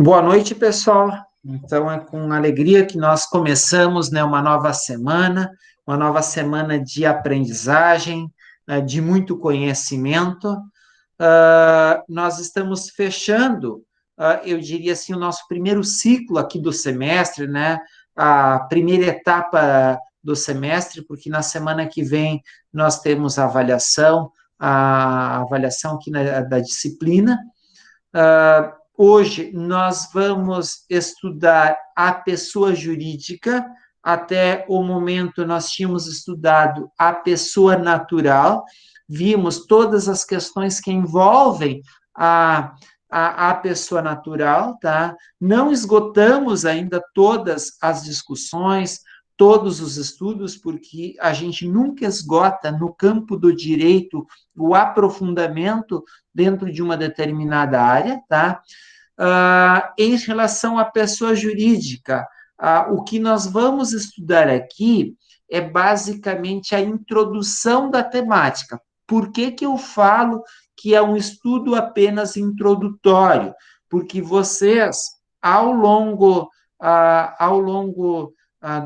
Boa noite, pessoal. Então, é com alegria que nós começamos, né, uma nova semana de aprendizagem, né, de muito conhecimento. Nós estamos fechando, eu diria assim, o nosso primeiro ciclo aqui do semestre, né, a primeira etapa do semestre, porque na semana que vem nós temos a avaliação aqui da disciplina. Hoje nós vamos estudar a pessoa jurídica. Até o momento nós tínhamos estudado a pessoa natural, vimos todas as questões que envolvem a pessoa natural, tá? Não esgotamos ainda todas as discussões, todos os estudos, porque a gente nunca esgota no campo do direito o aprofundamento dentro de uma determinada área, tá? Em relação à pessoa jurídica, o que nós vamos estudar aqui é basicamente a introdução da temática. Por que que eu falo que é um estudo apenas introdutório? Porque vocês, ao longo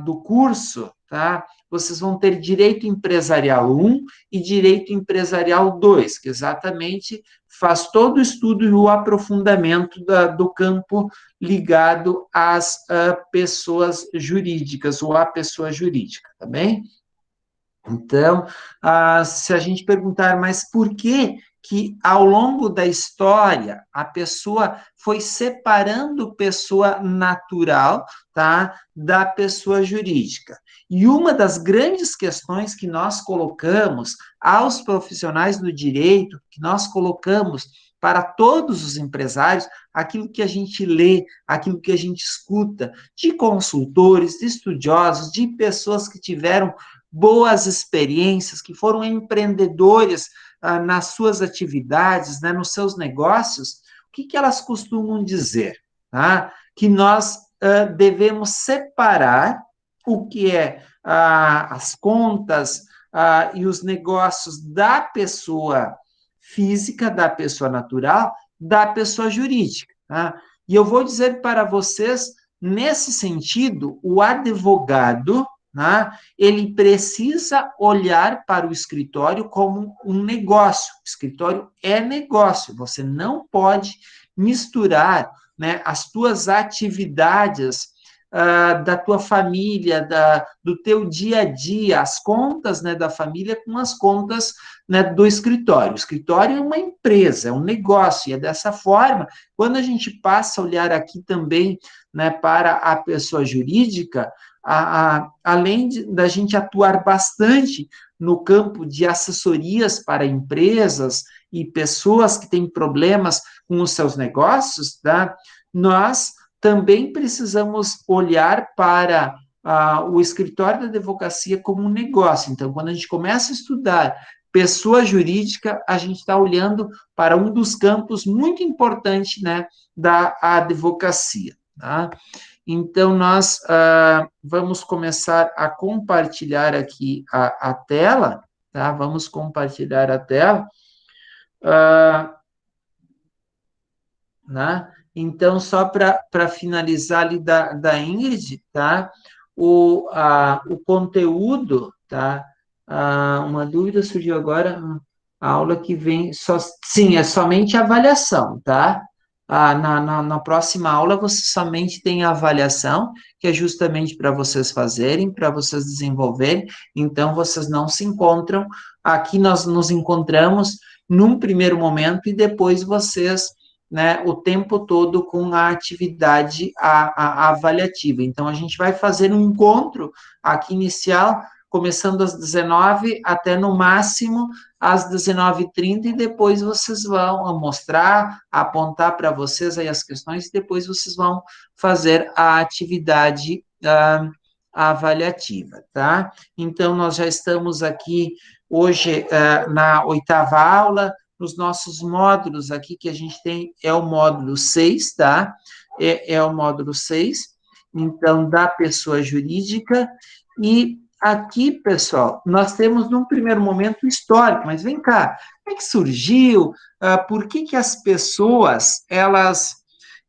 do curso, tá? Vocês vão ter direito empresarial 1 e direito empresarial 2, que exatamente faz todo o estudo e o aprofundamento do campo ligado às pessoas jurídicas, ou à pessoa jurídica, tá bem? Então, se a gente perguntar, mas por que que ao longo da história a pessoa foi separando pessoa natural, tá, da pessoa jurídica? E uma das grandes questões que nós colocamos aos profissionais do direito, que nós colocamos para todos os empresários, aquilo que a gente lê, aquilo que a gente escuta de consultores, de estudiosos, de pessoas que tiveram boas experiências, que foram empreendedores nas suas atividades, né, nos seus negócios, o que, que elas costumam dizer? Tá? Que nós devemos separar o que é as contas e os negócios da pessoa física, da pessoa natural, da pessoa jurídica. Tá? E eu vou dizer para vocês, nesse sentido, o advogado, né, ele precisa olhar para o escritório como um negócio. O escritório é negócio. Você não pode misturar, né, as tuas atividades da tua família, do teu dia a dia, as contas, né, da família com as contas, né, do escritório. O escritório é uma empresa, é um negócio, e é dessa forma, quando a gente passa a olhar aqui também, né, para a pessoa jurídica, além da gente atuar bastante no campo de assessorias para empresas e pessoas que têm problemas com os seus negócios, tá? Nós também precisamos olhar para o escritório da advocacia como um negócio. Então, quando a gente começa a estudar pessoa jurídica, a gente está olhando para um dos campos muito importantes, né, da advocacia. Tá? Então, nós vamos começar a compartilhar aqui a tela, tá? Vamos compartilhar a tela, né? Então, só para finalizar ali da Ingrid, tá? O conteúdo, tá? Uma dúvida surgiu agora, a aula que vem, sim, é somente avaliação, tá? Na próxima aula, você somente tem a avaliação, que é justamente para vocês fazerem, para vocês desenvolverem, então vocês não se encontram, aqui nós nos encontramos num primeiro momento, e depois vocês, né, o tempo todo com a atividade avaliativa. Então, a gente vai fazer um encontro aqui inicial, começando às 19 até no máximo às 19h30, e depois vocês vão mostrar, apontar para vocês aí as questões, e depois vocês vão fazer a atividade avaliativa, tá? Então, nós já estamos aqui hoje na 8ª aula. Nos nossos módulos aqui que a gente tem, é o módulo 6, tá? É o módulo 6, então, da pessoa jurídica. E aqui, pessoal, nós temos, num primeiro momento, histórico, mas vem cá, como é que surgiu? Por que que as pessoas, elas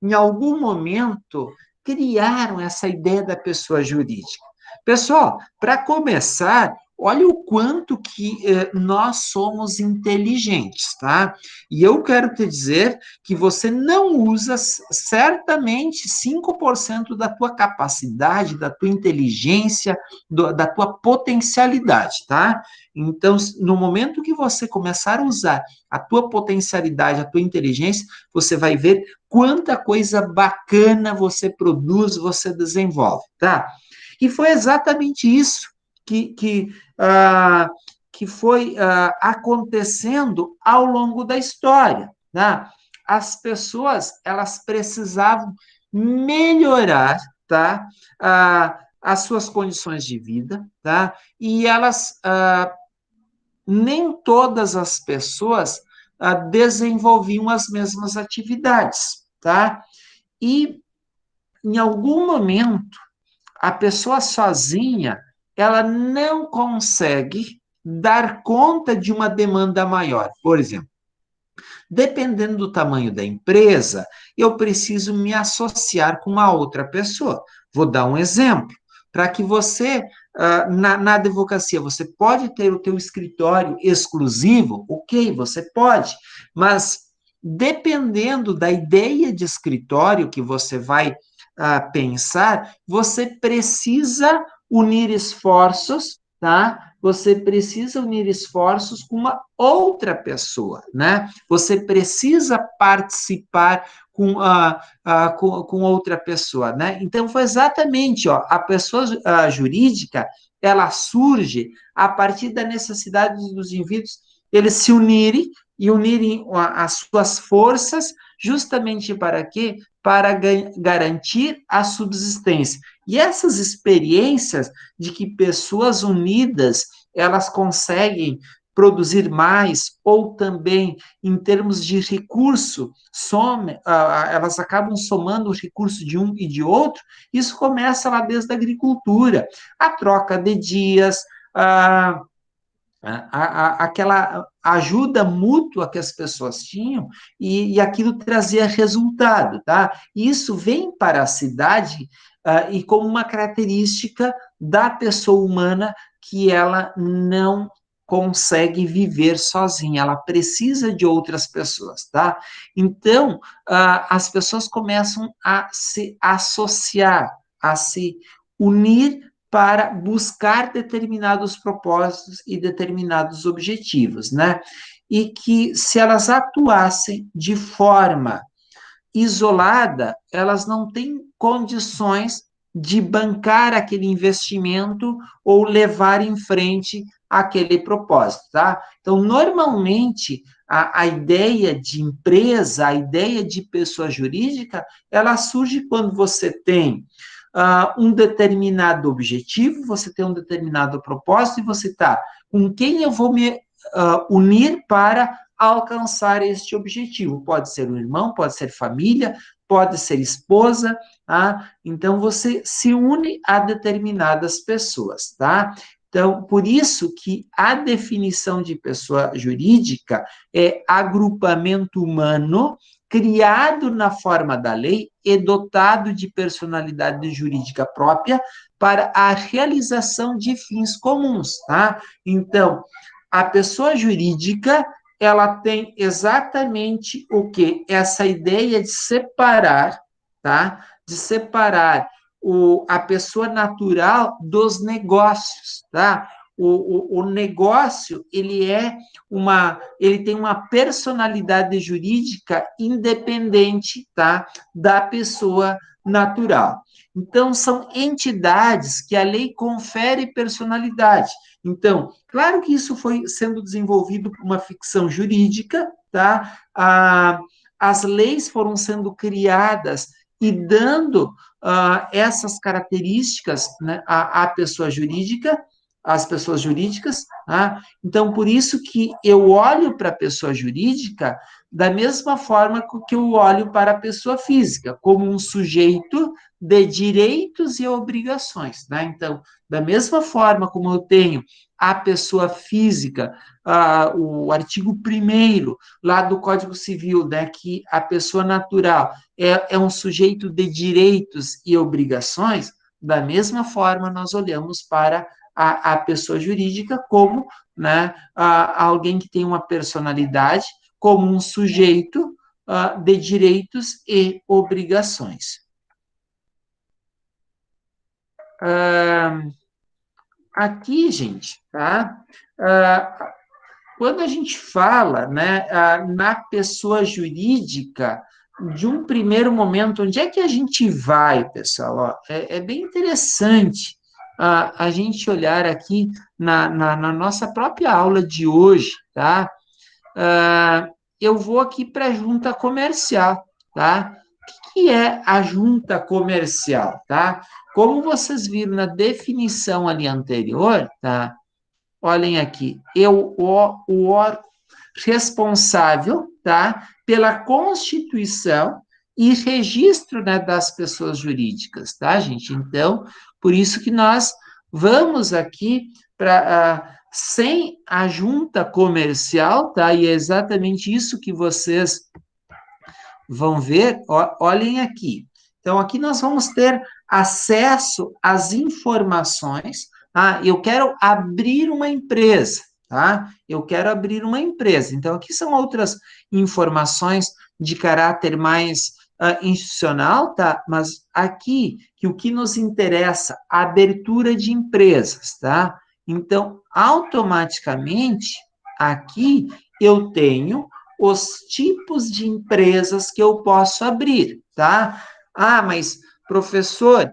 em algum momento, criaram essa ideia da pessoa jurídica. Pessoal, para começar, olha o quanto que nós somos inteligentes, tá? E eu quero te dizer que você não usa certamente 5% da tua capacidade, da tua inteligência, da tua potencialidade, tá? Então, no momento que você começar a usar a tua potencialidade, a tua inteligência, você vai ver quanta coisa bacana você produz, você desenvolve, tá? E foi exatamente isso que que foi acontecendo ao longo da história, tá? As pessoas, elas precisavam melhorar, tá? As suas condições de vida, tá? E elas nem todas as pessoas desenvolviam as mesmas atividades, tá? E em algum momento a pessoa sozinha ela não consegue dar conta de uma demanda maior. Por exemplo, dependendo do tamanho da empresa, eu preciso me associar com uma outra pessoa. Vou dar um exemplo. Para que você, na advocacia, você pode ter o teu escritório exclusivo, ok, você pode, mas dependendo da ideia de escritório que você vai pensar, você precisa unir esforços, tá? Você precisa unir esforços com uma outra pessoa, né? Você precisa participar com outra pessoa, né? Então, foi exatamente, ó, a pessoa jurídica, ela surge a partir da necessidade dos indivíduos eles se unirem e unirem as suas forças justamente para quê? Para garantir a subsistência. E essas experiências de que pessoas unidas elas conseguem produzir mais, ou também, em termos de recurso, elas acabam somando o recurso de um e de outro, isso começa lá desde a agricultura, a troca de dias, aquela ajuda mútua que as pessoas tinham e aquilo trazia resultado, tá? Isso vem para a cidade e como uma característica da pessoa humana que ela não consegue viver sozinha, ela precisa de outras pessoas, tá? Então, as pessoas começam a se associar, a se unir para buscar determinados propósitos e determinados objetivos, né? E que se elas atuassem de forma isolada, elas não têm condições de bancar aquele investimento ou levar em frente aquele propósito, tá? Então, normalmente, a ideia de empresa, a ideia de pessoa jurídica, ela surge quando você tem um determinado objetivo, você tem um determinado propósito e você está com quem eu vou me unir para alcançar este objetivo. Pode ser um irmão, pode ser família, pode ser esposa, tá? Então, você se une a determinadas pessoas, tá? Então, por isso que a definição de pessoa jurídica é agrupamento humano criado na forma da lei e dotado de personalidade jurídica própria para a realização de fins comuns, tá? Então, a pessoa jurídica, ela tem exatamente o que? Essa ideia de separar, tá? De separar a pessoa natural dos negócios, tá? O negócio, ele tem uma personalidade jurídica independente, tá? Da pessoa natural. Então, são entidades que a lei confere personalidade. Então, claro que isso foi sendo desenvolvido por uma ficção jurídica, tá? As leis foram sendo criadas e dando essas características, né, à pessoa jurídica, as pessoas jurídicas, tá? Então, por isso que eu olho para a pessoa jurídica da mesma forma que eu olho para a pessoa física, como um sujeito de direitos e obrigações, né? Então, da mesma forma como eu tenho a pessoa física, o artigo 1º lá do Código Civil, né, que a pessoa natural é um sujeito de direitos e obrigações, da mesma forma nós olhamos para a pessoa jurídica como, né, alguém que tem uma personalidade, como um sujeito de direitos e obrigações. Aqui, gente, tá? Quando a gente fala, né, na pessoa jurídica, de um primeiro momento, onde é que a gente vai, pessoal? Ó, é bem interessante a gente olhar aqui na nossa própria aula de hoje, tá? Eu vou aqui para a junta comercial, tá? O que é a junta comercial, tá? Como vocês viram na definição ali anterior, tá? Olhem aqui, o órgão responsável, tá, pela constituição e registro, né, das pessoas jurídicas, tá, gente? Então, por isso que nós vamos aqui para sem a junta comercial, tá? E é exatamente isso que vocês vão ver, olhem aqui. Então, aqui nós vamos ter acesso às informações. Eu quero abrir uma empresa, tá? Eu quero abrir uma empresa. Então, aqui são outras informações de caráter mais institucional, tá? Mas aqui, que o que nos interessa, a abertura de empresas, tá? Então, automaticamente, aqui eu tenho os tipos de empresas que eu posso abrir, tá? Mas, professor,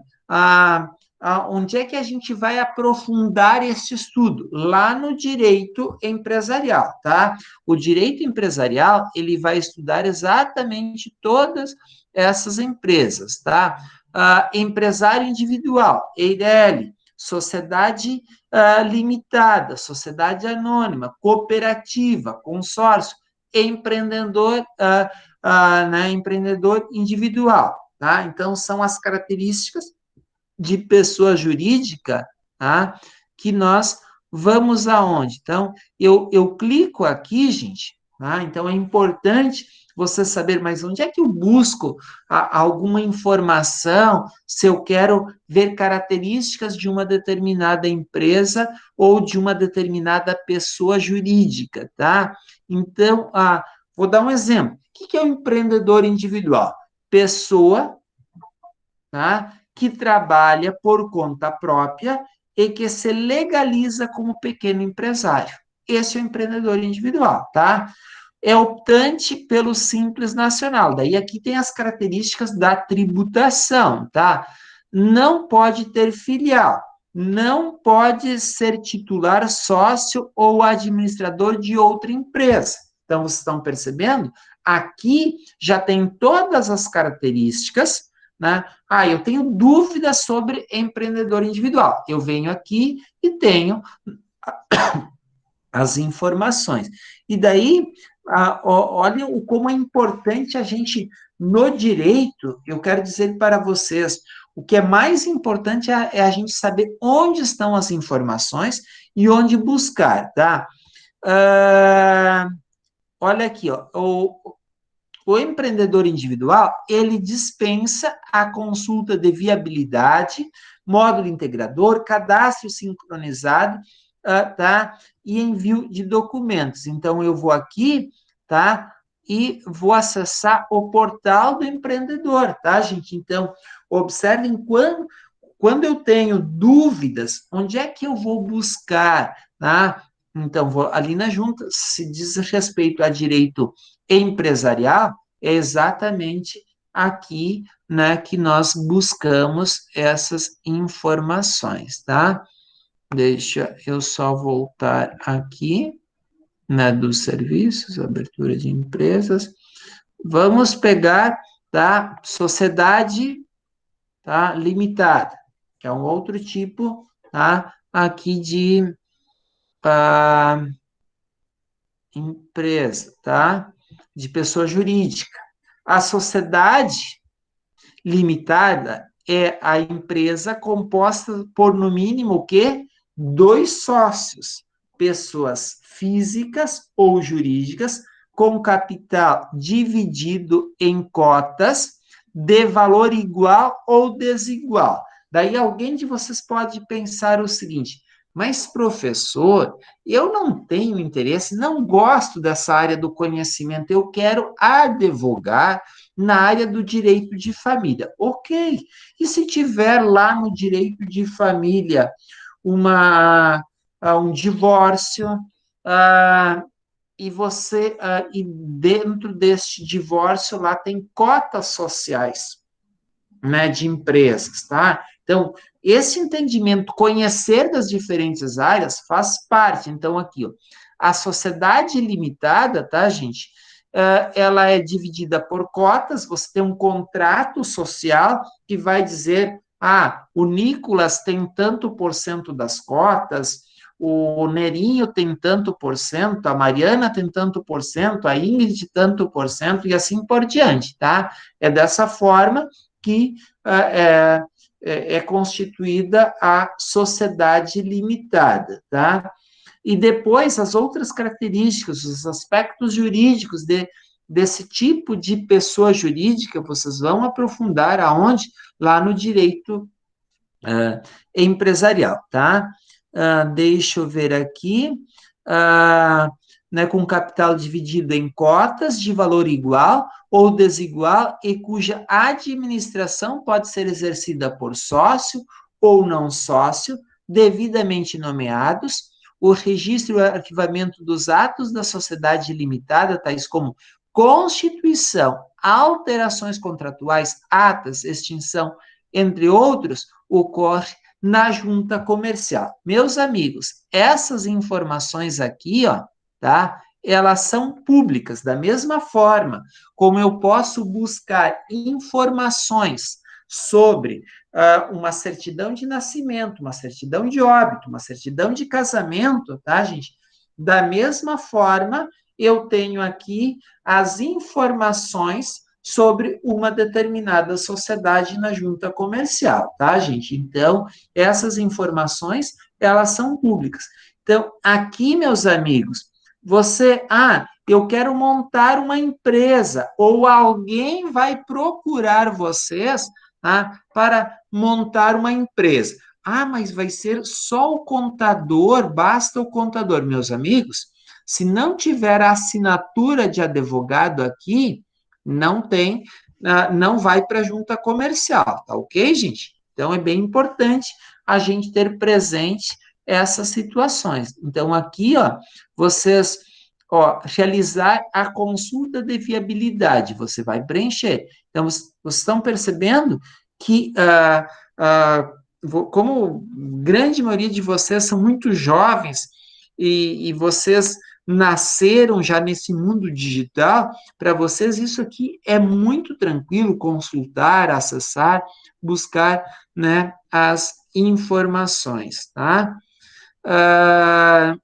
onde é que a gente vai aprofundar esse estudo? Lá no direito empresarial, tá? O direito empresarial, ele vai estudar exatamente todas essas empresas, tá? Empresário individual, EIRELI, sociedade limitada, sociedade anônima, cooperativa, consórcio, empreendedor, né, empreendedor individual, tá? Então, são as características de pessoa jurídica, tá? Que nós vamos aonde? Então, eu clico aqui, gente, tá? Então, é importante você saber, mas onde é que eu busco alguma informação, se eu quero ver características de uma determinada empresa ou de uma determinada pessoa jurídica, tá? Então, vou dar um exemplo. O que é o empreendedor individual? Pessoa, tá, que trabalha por conta própria e que se legaliza como pequeno empresário. Esse é o empreendedor individual, tá? É optante pelo Simples Nacional. Daí aqui tem as características da tributação, tá? Não pode ter filial, não pode ser titular, sócio ou administrador de outra empresa. Então, vocês estão percebendo? Aqui já tem todas as características, né? Eu tenho dúvidas sobre empreendedor individual. Eu venho aqui e tenho as informações. E daí, olha como é importante a gente, no direito, eu quero dizer para vocês, o que é mais importante é a gente saber onde estão as informações e onde buscar, tá? Olha aqui, ó, o empreendedor individual, ele dispensa a consulta de viabilidade, módulo integrador, cadastro sincronizado, tá? E envio de documentos. Então, eu vou aqui, tá? E vou acessar o portal do empreendedor, tá, gente? Então, observem quando eu tenho dúvidas, onde é que eu vou buscar, tá? Então, vou ali na junta, se diz respeito a direito empresarial, é exatamente aqui, né, que nós buscamos essas informações, tá? Deixa eu só voltar aqui, né, dos serviços, abertura de empresas. Vamos pegar, tá, sociedade, tá, limitada, que é um outro tipo, tá, aqui de ah, empresa, tá? De pessoa jurídica. A sociedade limitada é a empresa composta por, no mínimo, o quê? Dois sócios, pessoas físicas ou jurídicas, com capital dividido em cotas de valor igual ou desigual. Daí alguém de vocês pode pensar o seguinte: mas, professor, eu não tenho interesse, não gosto dessa área do conhecimento, eu quero advogar na área do direito de família. Ok. E se tiver lá no direito de família um divórcio, e você e dentro deste divórcio lá tem cotas sociais, né, de empresas, tá? Então, esse entendimento, conhecer das diferentes áreas, faz parte. Então, aqui, ó, a sociedade limitada, tá, gente? Ela é dividida por cotas, você tem um contrato social que vai dizer, o Nicolas tem tanto por cento das cotas, o Nerinho tem tanto por cento, a Mariana tem tanto por cento, a Ingrid tanto por cento, e assim por diante, tá? É dessa forma que é, é constituída a sociedade limitada, tá? E depois as outras características, os aspectos jurídicos desse tipo de pessoa jurídica, vocês vão aprofundar aonde? Lá no direito empresarial, tá? Deixa eu ver aqui. Uh, né, com capital dividido em cotas de valor igual ou desigual e cuja administração pode ser exercida por sócio ou não sócio, devidamente nomeados, o registro e o arquivamento dos atos da sociedade limitada, tais como constituição, alterações contratuais, atas, extinção, entre outros, ocorre na junta comercial. Meus amigos, essas informações aqui, ó, tá? Elas são públicas, da mesma forma como eu posso buscar informações sobre uma certidão de nascimento, uma certidão de óbito, uma certidão de casamento, tá, gente? Da mesma forma, eu tenho aqui as informações sobre uma determinada sociedade na junta comercial, tá, gente? Então, essas informações, elas são públicas. Então, aqui, meus amigos, eu quero montar uma empresa, ou alguém vai procurar vocês, tá, para montar uma empresa. Mas vai ser só o contador, basta o contador, meus amigos. Se não tiver a assinatura de advogado aqui, não tem, não vai para a junta comercial, tá ok, gente? Então, é bem importante a gente ter presente essas situações. Então, aqui, ó, vocês, ó, realizar a consulta de viabilidade, você vai preencher. Então, vocês estão percebendo que, como grande maioria de vocês são muito jovens e vocês nasceram já nesse mundo digital, para vocês isso aqui é muito tranquilo consultar, acessar, buscar, né, as informações, tá? Ah,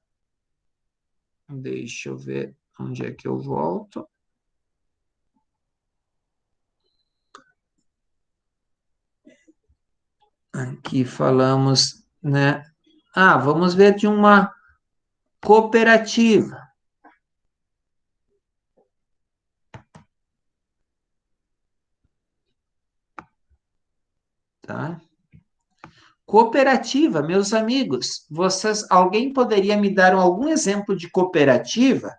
deixa eu ver onde é que eu volto. Aqui falamos, né? Vamos ver de uma cooperativa, tá? Cooperativa, meus amigos, alguém poderia me dar algum exemplo de cooperativa?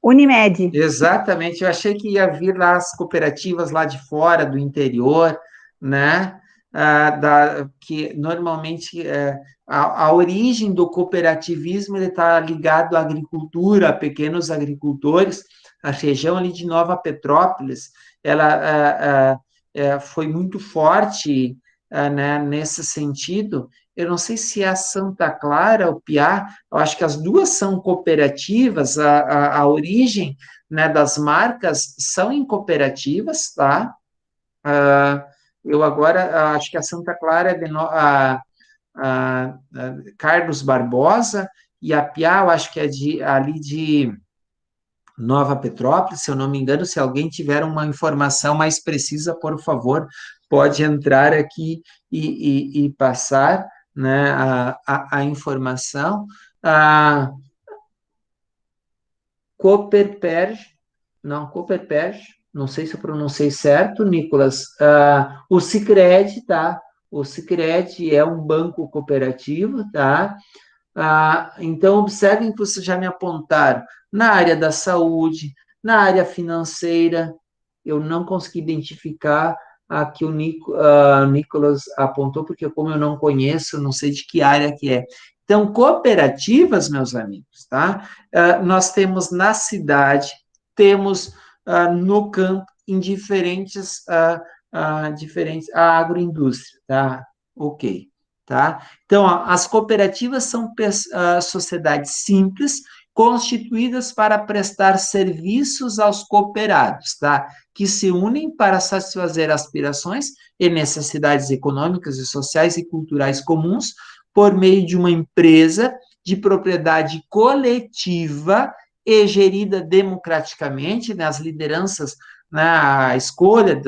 Unimed. Exatamente, eu achei que ia vir lá as cooperativas lá de fora, do interior, né? Que normalmente a origem do cooperativismo está ligado à agricultura, a pequenos agricultores. A região ali de Nova Petrópolis, ela foi muito forte, né, nesse sentido. Eu não sei se é a Santa Clara ou Piá, eu acho que as duas são cooperativas, a origem, né, das marcas são em cooperativas, tá? Eu agora acho que a Santa Clara é a Carlos Barbosa, e a Piá, eu acho que é ali de Nova Petrópolis, se eu não me engano. Se alguém tiver uma informação mais precisa, por favor, pode entrar aqui e passar, né, a informação. A Cooperpeg, não, Cooperpeg, não sei se eu pronunciei certo, Nicolas. O Sicredi, tá? O Sicredi é um banco cooperativo, tá? Então, observem que vocês já me apontaram na área da saúde, na área financeira. Eu não consegui identificar a que o Nicolas apontou, porque como eu não conheço, não sei de que área que é. Então, cooperativas, meus amigos, tá? Nós temos na cidade, temos no campo, em diferentes a agroindústria, tá? Ok, tá? Então, ó, as cooperativas são sociedades simples, constituídas para prestar serviços aos cooperados, tá? Que se unem para satisfazer aspirações e necessidades econômicas e sociais e culturais comuns por meio de uma empresa de propriedade coletiva e gerida democraticamente, né? As lideranças, na escolha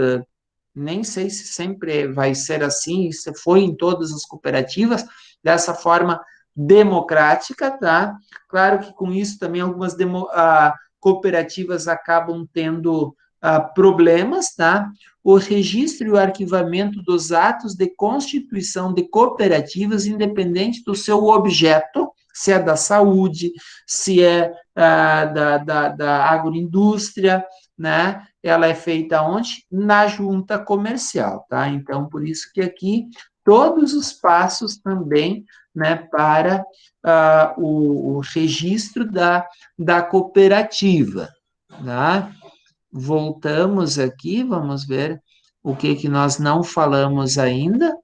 nem sei se sempre vai ser assim, se foi em todas as cooperativas, dessa forma democrática, tá? Claro que com isso também algumas cooperativas acabam tendo problemas, tá? O registro e o arquivamento dos atos de constituição de cooperativas, independente do seu objeto, se é da saúde, se é da agroindústria, né? Ela é feita onde? Na junta comercial, tá? Então, por isso que aqui todos os passos também, né, para o registro da cooperativa, tá? Voltamos aqui, vamos ver o que nós não falamos ainda,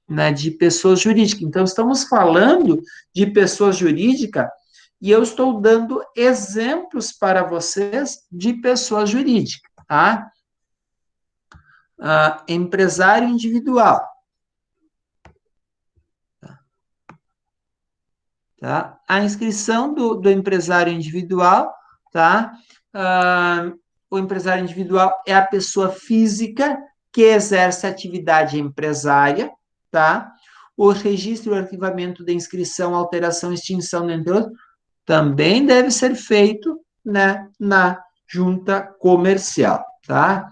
né, de pessoas jurídicas. Então, estamos falando de pessoa jurídica e eu estou dando exemplos para vocês de pessoa jurídica, tá? Empresário individual, tá? A inscrição do empresário individual, tá? O empresário individual é a pessoa física que exerce atividade empresária, tá? O registro e o arquivamento da inscrição, alteração, extinção, entre outros, também deve ser feito, né, na junta comercial, tá?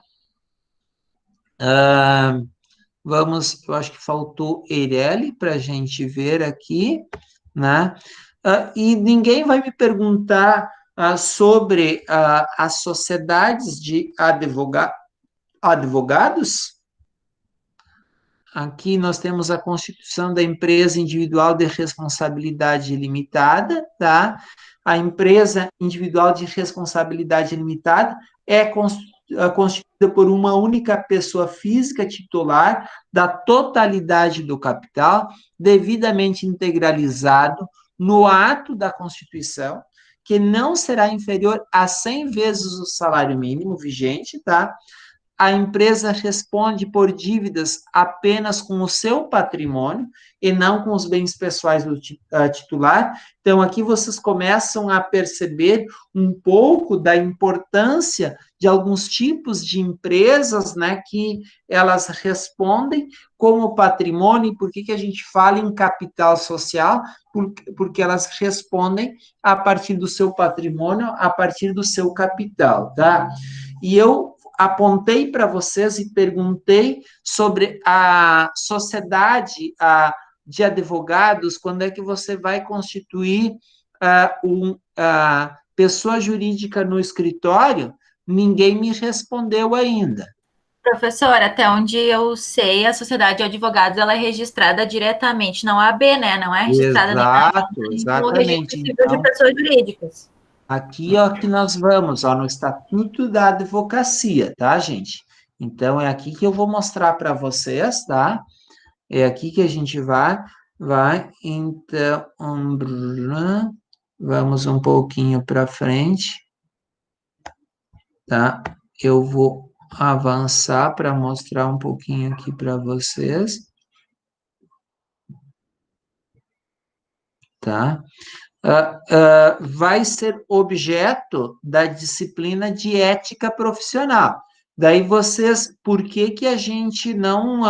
Vamos, eu acho que faltou Eireli para a gente ver aqui, né? E ninguém vai me perguntar sobre as sociedades de advogados. Aqui nós temos a constituição da empresa individual de responsabilidade limitada, tá? A empresa individual de responsabilidade limitada é constituída por uma única pessoa física titular da totalidade do capital, devidamente integralizado no ato da constituição, que não será inferior a 100 vezes o salário mínimo vigente, tá? A empresa responde por dívidas apenas com o seu patrimônio e não com os bens pessoais do titular. Então, aqui vocês começam a perceber um pouco da importância de alguns tipos de empresas, né, que elas respondem como patrimônio. E por que a gente fala em capital social? Porque elas respondem a partir do seu patrimônio, a partir do seu capital, tá? E eu apontei para vocês e perguntei sobre a sociedade de advogados, quando é que você vai constituir pessoa jurídica no escritório, ninguém me respondeu ainda. Professor, até onde eu sei, a sociedade de advogados ela é registrada diretamente na OAB, né? Não é registrada nem na Exato, junta, nem no registro exatamente. civil de Então, pessoas jurídicas. aqui ó, que nós vamos, ó, no Estatuto da Advocacia, tá, gente? Então, é aqui que eu vou mostrar para vocês, tá? É aqui que a gente vai, então, vamos um pouquinho para frente, tá? Eu vou avançar para mostrar um pouquinho aqui para vocês, tá? Vai ser objeto da disciplina de ética profissional. Daí vocês, por que que a gente não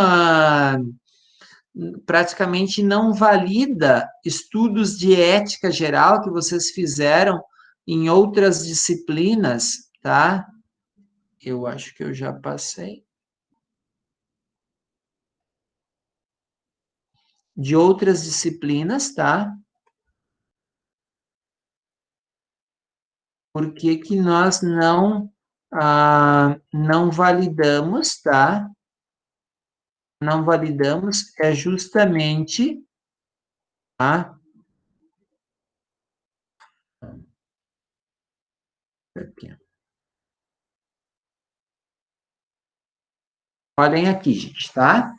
praticamente não valida estudos de ética geral que vocês fizeram em outras disciplinas, tá? Eu acho que eu já passei. De outras disciplinas, tá? Por que que nós não validamos, tá? Não validamos é justamente, tá? Aqui. Olhem aqui, gente, tá?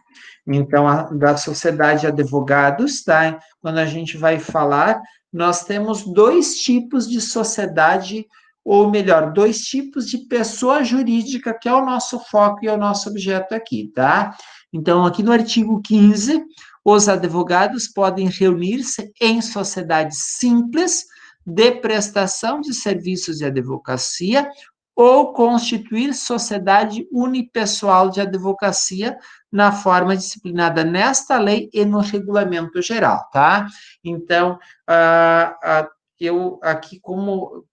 Então, da Sociedade de Advogados, tá? Quando a gente vai falar, nós temos dois tipos de sociedade, ou melhor, dois tipos de pessoa jurídica, que é o nosso foco e é o nosso objeto aqui, tá? Então, aqui no artigo 15, os advogados podem reunir-se em sociedades simples de prestação de serviços de advocacia ou constituir sociedade unipessoal de advocacia na forma disciplinada nesta lei e no regulamento geral, tá? Então, eu aqui, como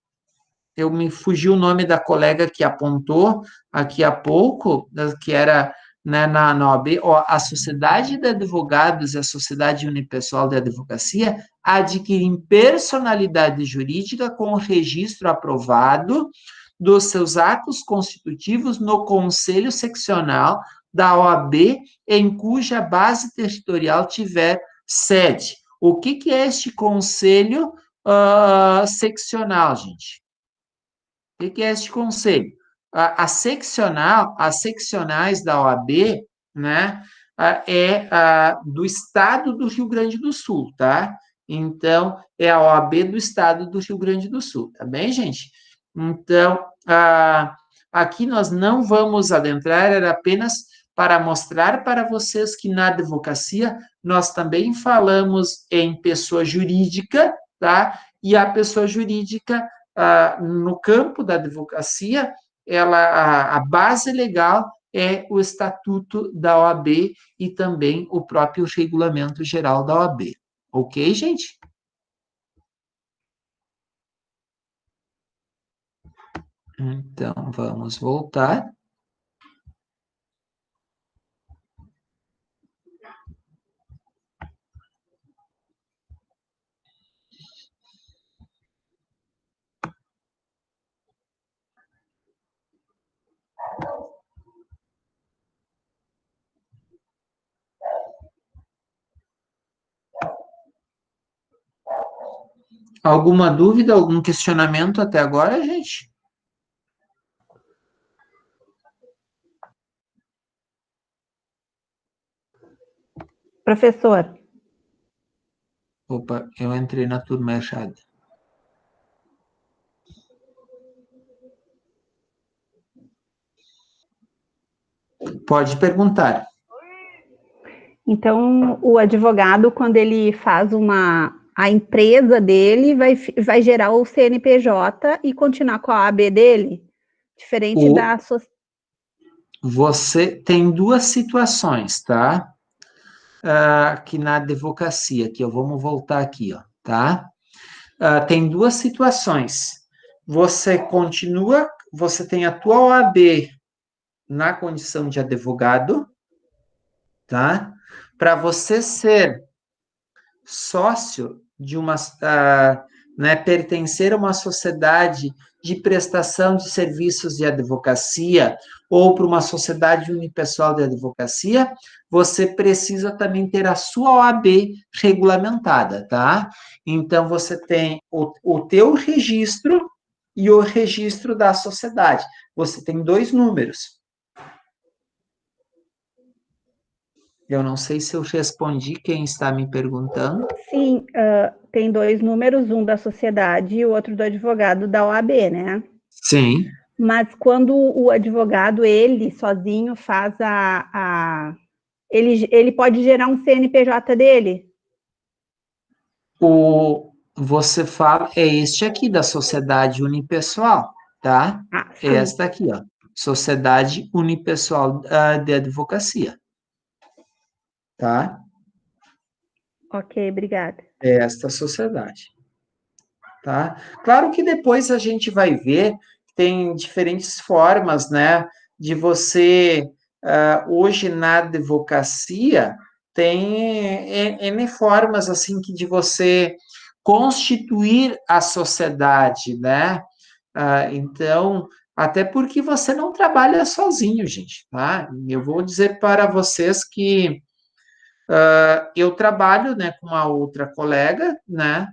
eu me fugiu o nome da colega que apontou aqui há pouco, que era, né, na OAB, a Sociedade de Advogados e a Sociedade Unipessoal de Advocacia adquirem personalidade jurídica com o registro aprovado dos seus atos constitutivos no Conselho Seccional da OAB, em cuja base territorial tiver sede. O que é este Conselho seccional, gente? O que é este conselho? As seccionais da OAB, né, do Estado do Rio Grande do Sul, tá? Então, é a OAB do Estado do Rio Grande do Sul, tá bem, gente? Então, aqui nós não vamos adentrar, era apenas para mostrar para vocês que na advocacia nós também falamos em pessoa jurídica, tá? E a pessoa jurídica no campo da advocacia, a base legal é o Estatuto da OAB e também o próprio Regulamento Geral da OAB. Ok, gente? Então, vamos voltar. Alguma dúvida, algum questionamento até agora, gente? Professor. Opa, eu entrei na turma errada. Pode perguntar. Então, o advogado, quando ele faz a empresa dele, vai gerar o CNPJ e continuar com a OAB dele? Diferente da... Você tem duas situações, tá? Aqui na advocacia, que vamos voltar aqui, ó, tá? Tem duas situações. Você tem a tua OAB na condição de advogado, tá? Para você ser sócio de uma, né, pertencer a uma sociedade de prestação de serviços de advocacia ou para uma sociedade unipessoal de advocacia, você precisa também ter a sua OAB regulamentada, tá? Então, você tem o teu registro e o registro da sociedade. Você tem dois números. Eu não sei se eu respondi quem está me perguntando. Sim, tem dois números, um da sociedade e o outro do advogado da OAB, né? Sim. Mas quando o advogado, ele sozinho faz ele pode gerar um CNPJ dele? Você fala, é este aqui da Sociedade Unipessoal, tá? Ah, É sim. esta aqui, ó. Sociedade Unipessoal de Advocacia, tá? Ok, obrigada. É esta sociedade, tá? Claro que depois a gente vai ver, tem diferentes formas, né, de você, hoje na advocacia, tem N formas, assim, que de você constituir a sociedade, né? Então, até porque você não trabalha sozinho, gente, tá? Eu vou dizer para vocês que eu trabalho, né, com uma outra colega, né,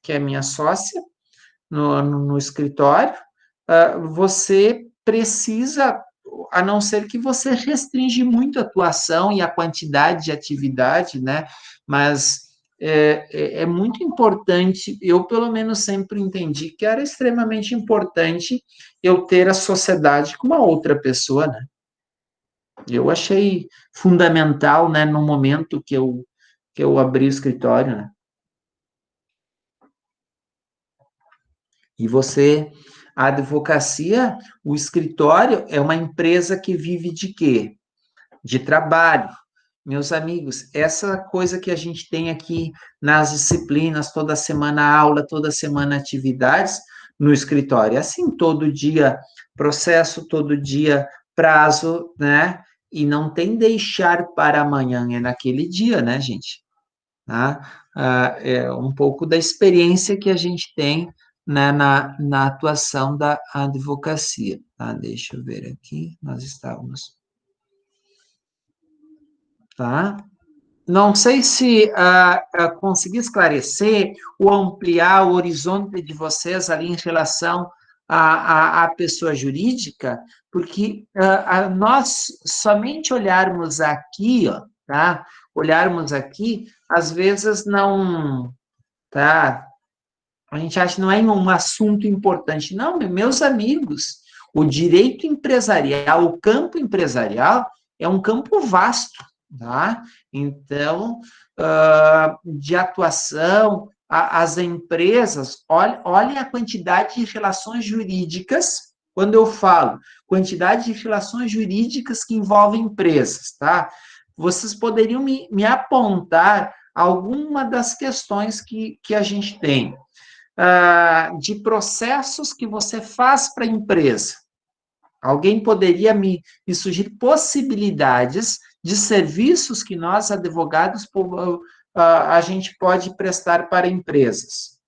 que é minha sócia, no escritório. Você precisa, a não ser que você restringe muito a atuação e a quantidade de atividade, né? Mas é muito importante, eu pelo menos sempre entendi que era extremamente importante eu ter a sociedade com uma outra pessoa, né? Eu achei fundamental, né, no momento que eu abri o escritório, né? E você, a advocacia, o escritório é uma empresa que vive de quê? De trabalho. Meus amigos, essa coisa que a gente tem aqui nas disciplinas, toda semana aula, toda semana atividades no escritório, é assim, todo dia processo, todo dia prazo, né? E não tem deixar para amanhã, é naquele dia, né, gente? Tá? É um pouco da experiência que a gente tem, né, na atuação da advocacia. Tá? Deixa eu ver aqui, nós estávamos. Tá? Não sei se consegui esclarecer ou ampliar o horizonte de vocês ali em relação à pessoa jurídica, porque nós somente olharmos aqui, ó, tá? Olharmos aqui, às vezes não, tá? A gente acha que não é um assunto importante. Não, meus amigos, o direito empresarial, o campo empresarial é um campo vasto, tá? Então, de atuação, as empresas, olhem a quantidade de relações jurídicas, quando eu falo quantidade de relações jurídicas que envolvem empresas, tá? Vocês poderiam me apontar alguma das questões que a gente tem de processos que você faz para a empresa. Alguém poderia me sugerir possibilidades de serviços que nós, advogados, a gente pode prestar para empresas?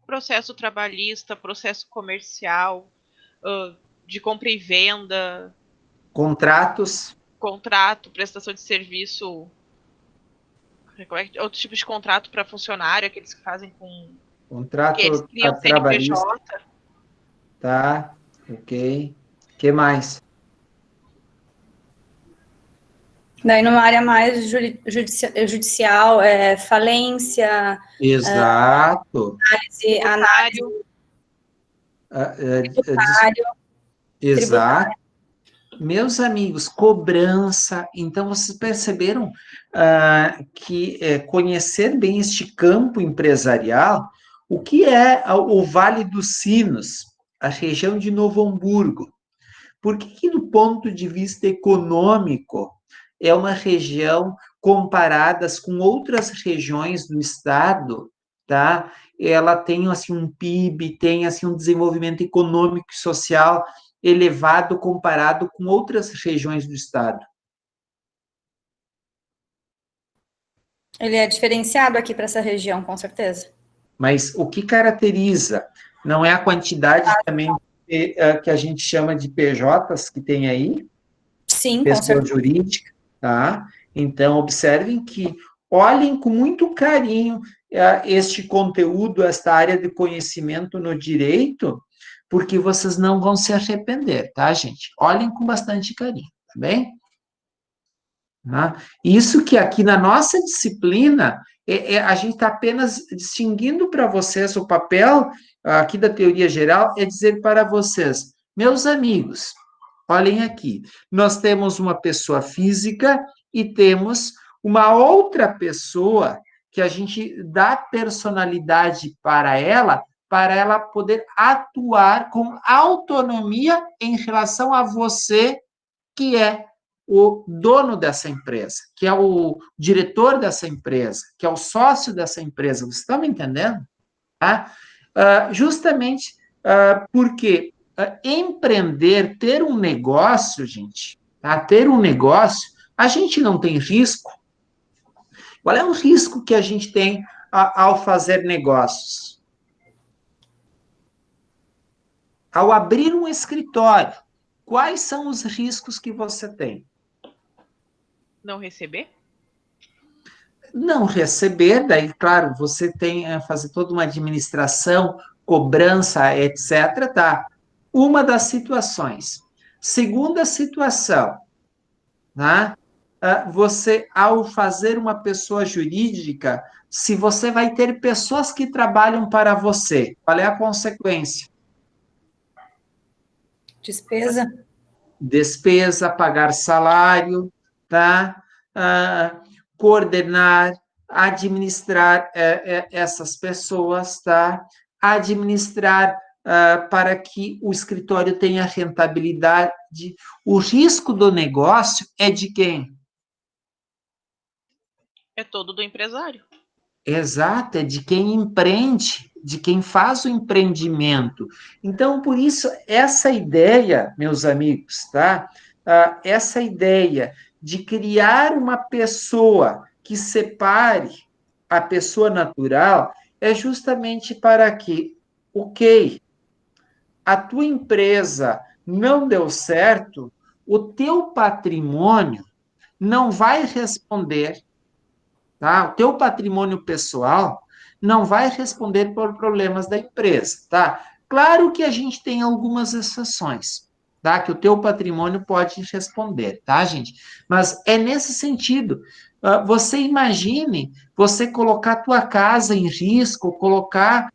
Processo trabalhista, processo comercial, de compra e venda. Contratos. Contrato, prestação de serviço. Outros tipos de contrato para funcionário, aqueles que fazem com. Contrato Que eles criam trabalhista. CNPJ. Tá, ok. O que mais? Daí, numa área mais judicial, falência. Exato. Análise. Tributário. Exato. Meus amigos, cobrança. Então, vocês perceberam que conhecer bem este campo empresarial, o que é o Vale dos Sinos, a região de Novo Hamburgo? Por que, do ponto de vista econômico, é uma região comparadas com outras regiões do estado, tá? Ela tem assim um PIB, tem assim um desenvolvimento econômico e social elevado comparado com outras regiões do estado. Ele é diferenciado aqui para essa região, com certeza. Mas o que caracteriza não é a quantidade também que a gente chama de PJs que tem aí? Sim, pessoa jurídica, tá? Então, observem que olhem com muito carinho este conteúdo, esta área de conhecimento no direito, porque vocês não vão se arrepender, tá, gente? Olhem com bastante carinho, tá bem? Tá? Isso que aqui na nossa disciplina, a gente está apenas distinguindo para vocês o papel aqui da teoria geral, é dizer para vocês, Meus amigos, olhem aqui, nós temos uma pessoa física e temos uma outra pessoa que a gente dá personalidade para ela poder atuar com autonomia em relação a você, que é o dono dessa empresa, que é o diretor dessa empresa, que é o sócio dessa empresa. Vocês estão me entendendo? Tá? Justamente porque empreender, ter um negócio, gente, tá? Ter um negócio, a gente não tem risco. Qual é o risco que a gente tem ao fazer negócios? Ao abrir um escritório, quais são os riscos que você tem? Não receber? Não receber, daí, claro, você tem que fazer toda uma administração, cobrança, etc., tá? Uma das situações. Segunda situação, né? Você, ao fazer uma pessoa jurídica, se você vai ter pessoas que trabalham para você, qual é a consequência? Despesa. Despesa, pagar salário, tá? Coordenar, administrar essas pessoas, tá? Administrar para que o escritório tenha rentabilidade. O risco do negócio é de quem? É todo do empresário. Exato, é de quem empreende, de quem faz o empreendimento. Então, por isso, essa ideia, meus amigos, tá? Essa ideia de criar uma pessoa que separe a pessoa natural é justamente para que, ok, a tua empresa não deu certo, o teu patrimônio não vai responder, tá? O teu patrimônio pessoal não vai responder por problemas da empresa, tá? Claro que a gente tem algumas exceções, tá? Que o teu patrimônio pode responder, tá, gente? Mas é nesse sentido. Você imagine você colocar a tua casa em risco, colocar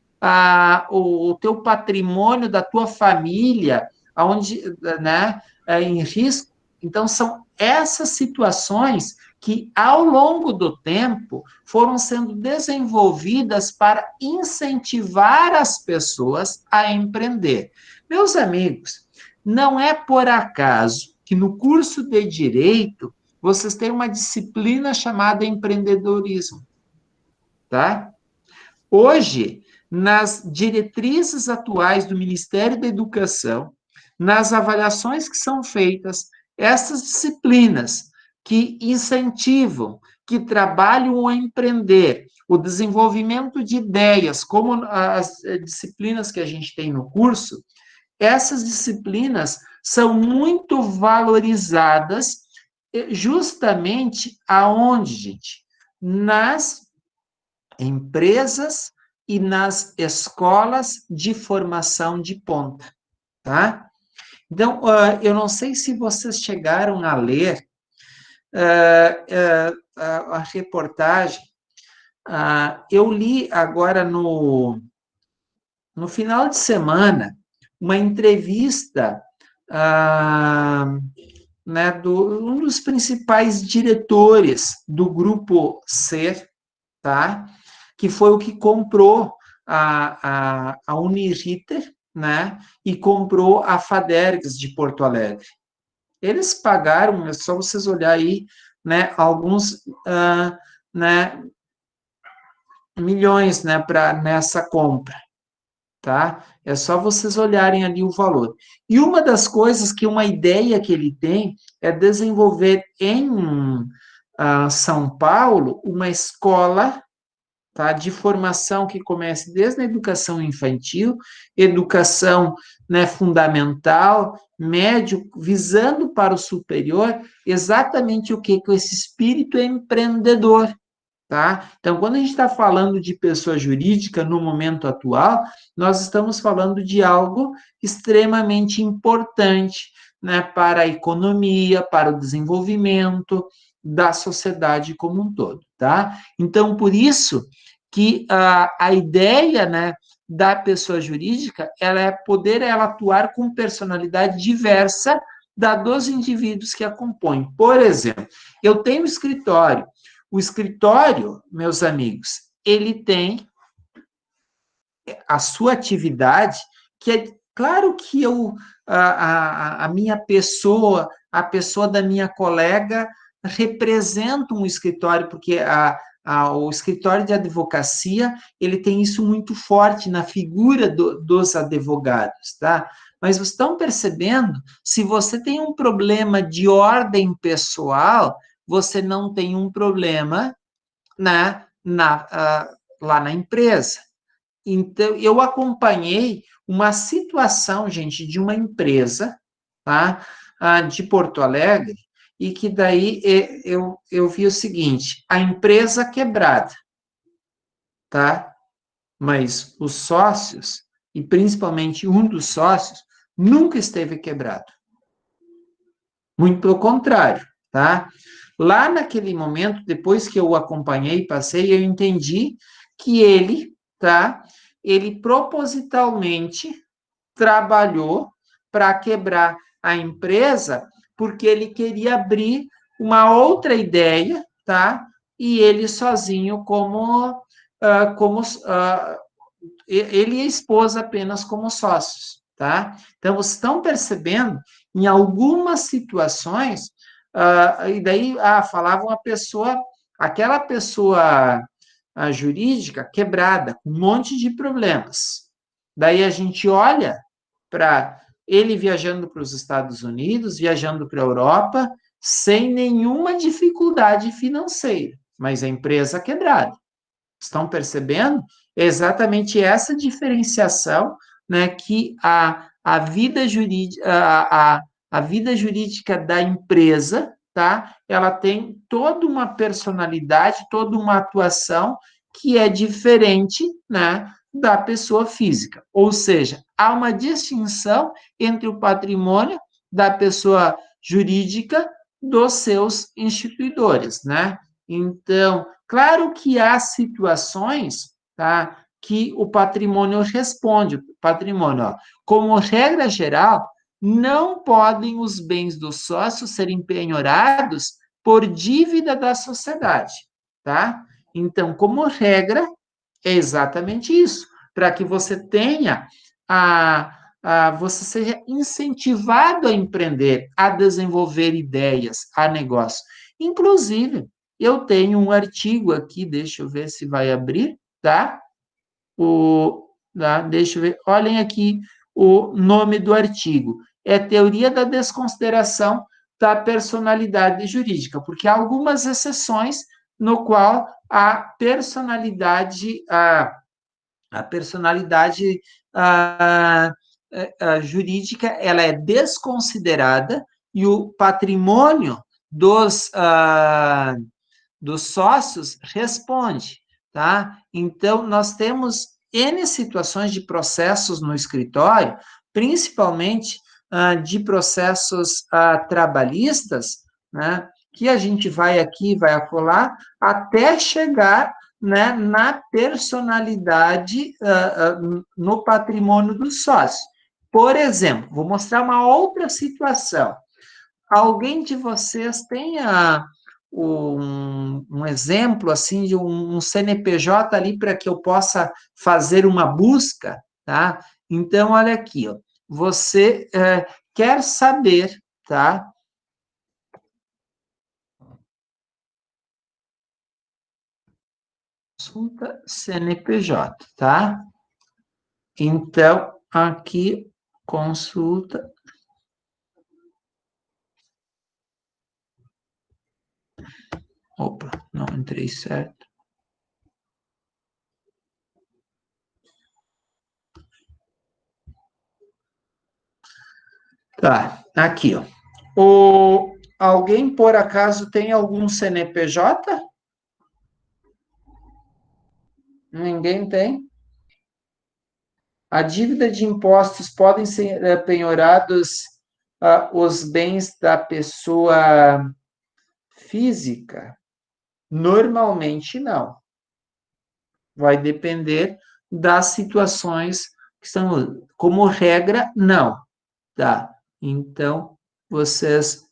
o teu patrimônio da tua família, onde, né, em risco. Então, são essas situações que, ao longo do tempo, foram sendo desenvolvidas para incentivar as pessoas a empreender. Meus amigos, não é por acaso que no curso de Direito vocês têm uma disciplina chamada empreendedorismo, tá? Hoje, nas diretrizes atuais do Ministério da Educação, nas avaliações que são feitas, essas disciplinas que incentivam, que trabalham o empreender, o desenvolvimento de ideias, como as disciplinas que a gente tem no curso, essas disciplinas são muito valorizadas justamente aonde, gente? Nas empresas e nas escolas de formação de ponta, tá? Então, eu não sei se vocês chegaram a ler a reportagem. Eu li agora no final de semana uma entrevista né, um dos principais diretores do Grupo Ser, tá? Que foi o que comprou a Uniriter, né? E comprou a Fadergs de Porto Alegre. Eles pagaram, é só vocês olharem aí, né, alguns né, milhões, né, nessa compra, tá? É só vocês olharem ali o valor. E uma das coisas uma ideia que ele tem é desenvolver em São Paulo uma escola, tá, de formação que comece desde a educação infantil, educação, né, fundamental, médio, visando para o superior, exatamente o que? Com esse espírito empreendedor, tá? Então, quando a gente está falando de pessoa jurídica no momento atual, nós estamos falando de algo extremamente importante, né, para a economia, para o desenvolvimento da sociedade como um todo, tá? Então, por isso, que a ideia, né, da pessoa jurídica, ela é poder ela atuar com personalidade diversa da dos indivíduos que a compõem. Por exemplo, eu tenho um escritório. O escritório, meus amigos, ele tem a sua atividade, que é claro que a minha pessoa, a pessoa da minha colega, representa um escritório, porque o escritório de advocacia, ele tem isso muito forte na figura dos advogados, tá? Mas vocês estão percebendo, se você tem um problema de ordem pessoal, você não tem um problema lá na empresa. Então, eu acompanhei uma situação, gente, de uma empresa, tá, de Porto Alegre, e que daí eu vi o seguinte, a empresa quebrada, tá? Mas os sócios, e principalmente um dos sócios, nunca esteve quebrado. Muito pelo contrário, tá? Lá naquele momento, depois que eu acompanhei, passei, eu entendi que ele, tá? Ele propositalmente trabalhou para quebrar a empresa, porque ele queria abrir uma outra ideia, tá? E ele sozinho ele e a esposa apenas como sócios, tá? Então, vocês estão percebendo, em algumas situações, e daí, falava uma pessoa, aquela pessoa jurídica quebrada, com um monte de problemas. Daí a gente olha para ele viajando para os Estados Unidos, viajando para a Europa, sem nenhuma dificuldade financeira, mas a empresa quebrada. Estão percebendo? É exatamente essa diferenciação, né, que a vida jurídica, a vida jurídica da empresa, tá? Ela tem toda uma personalidade, toda uma atuação que é diferente, né, da pessoa física. Ou seja, há uma distinção entre o patrimônio da pessoa jurídica dos seus instituidores, né? Então, claro que há situações, tá, que o patrimônio responde. O patrimônio, ó, como regra geral, não podem os bens dos sócios serem penhorados por dívida da sociedade, tá? Então, como regra, é exatamente isso, para que você tenha você seja incentivado a empreender, a desenvolver ideias, a negócio. Inclusive, eu tenho um artigo aqui, deixa eu ver se vai abrir, tá? Deixa eu ver, olhem aqui o nome do artigo. É Teoria da Desconsideração da Personalidade Jurídica, porque há algumas exceções no qual a personalidade jurídica ela é desconsiderada e o patrimônio dos sócios responde, tá? Então, nós temos N situações de processos no escritório, principalmente de processos trabalhistas, né, que a gente vai aqui, vai acolá, até chegar, né, na personalidade, no patrimônio do sócio. Por exemplo, vou mostrar uma outra situação. Alguém de vocês tem um exemplo assim de um CNPJ ali para que eu possa fazer uma busca, tá? Então, olha aqui, ó, você quer saber, tá? Consulta CNPJ, tá? Então, aqui, consulta. Opa, não entrei certo. Tá, aqui, ó. Alguém, por acaso, tem algum CNPJ? Ninguém tem? A dívida de impostos podem ser penhorados os bens da pessoa física? Normalmente, não. vai depender das situações que estão, como regra, não, tá? Então, vocês...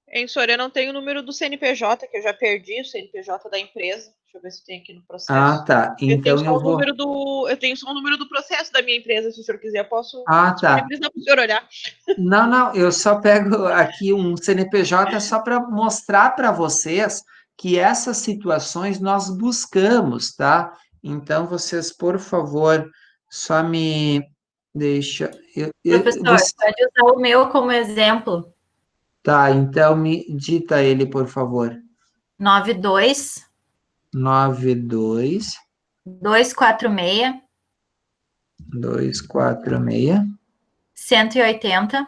Em Soria eu não tenho o número do CNPJ, que eu já perdi o CNPJ da empresa. Deixa eu ver se tem aqui no processo. tá, então eu vou... Eu tenho só o número do processo da minha empresa, se o senhor quiser, eu posso Tá. disponibilizar para o senhor olhar. Não, eu só pego aqui um CNPJ só para mostrar para vocês que essas situações nós buscamos, tá? Então, vocês, por favor, só me deixa... Professor, pode usar o meu como exemplo. Tá, então me dita ele, por favor. 92 92 246 246 180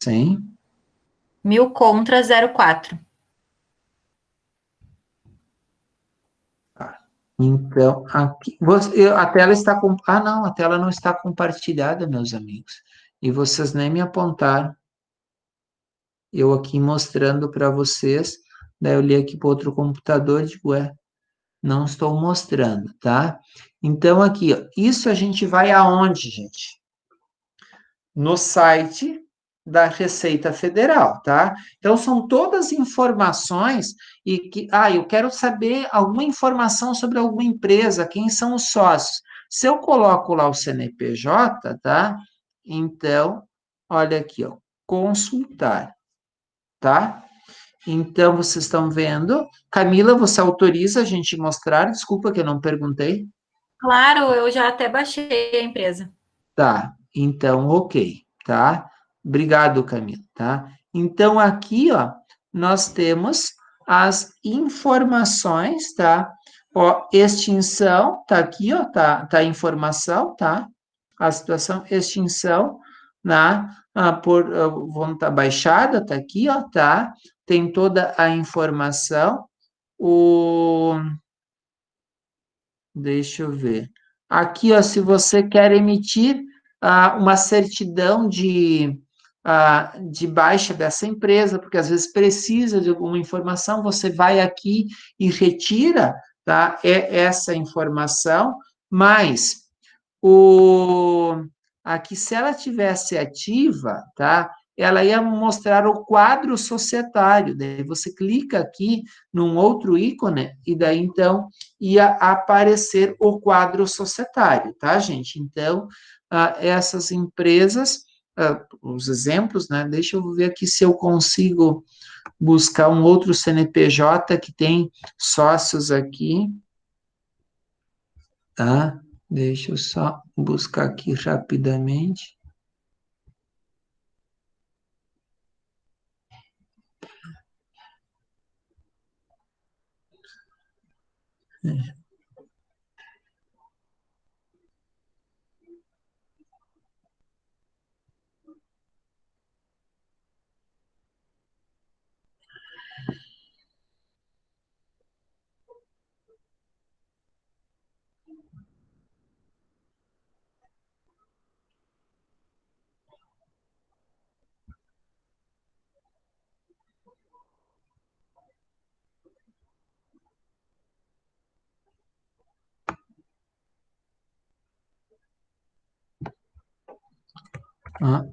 100 1000 contra 04. Então, aqui, a tela está com... Ah, não, a tela não está compartilhada, meus amigos. E vocês nem me apontaram. Eu aqui mostrando para vocês, daí eu li aqui para outro computador e digo, não estou mostrando, tá? Então, aqui, ó, isso a gente vai aonde, gente? No site da Receita Federal, tá? Então, são todas informações e que... eu quero saber alguma informação sobre alguma empresa, quem são os sócios. Se eu coloco lá o CNPJ, tá? Então, olha aqui, ó, consultar, tá? Então, vocês estão vendo. Camila, você autoriza a gente mostrar? Desculpa que eu não perguntei. Claro, eu já até baixei a empresa. Tá, então, ok, tá? Obrigado, Camila, tá? Então, aqui, ó, nós temos as informações, tá? Ó, extinção, tá aqui, ó, tá a informação, tá? A situação, extinção, né? Vão estar baixada, tá aqui, ó, tá? Tem toda a informação. Deixa eu ver. Aqui, ó, se você quer emitir uma certidão de baixa dessa empresa, porque às vezes precisa de alguma informação, você vai aqui e retira, tá? Essa informação, mas aqui, se ela tivesse ativa, tá? Ela ia mostrar o quadro societário. Daí você clica aqui num outro ícone e daí então ia aparecer o quadro societário, tá, gente? Então, essas empresas, os exemplos, né? Deixa eu ver aqui se eu consigo buscar um outro CNPJ que tem sócios aqui, tá? Deixa eu só buscar aqui rapidamente.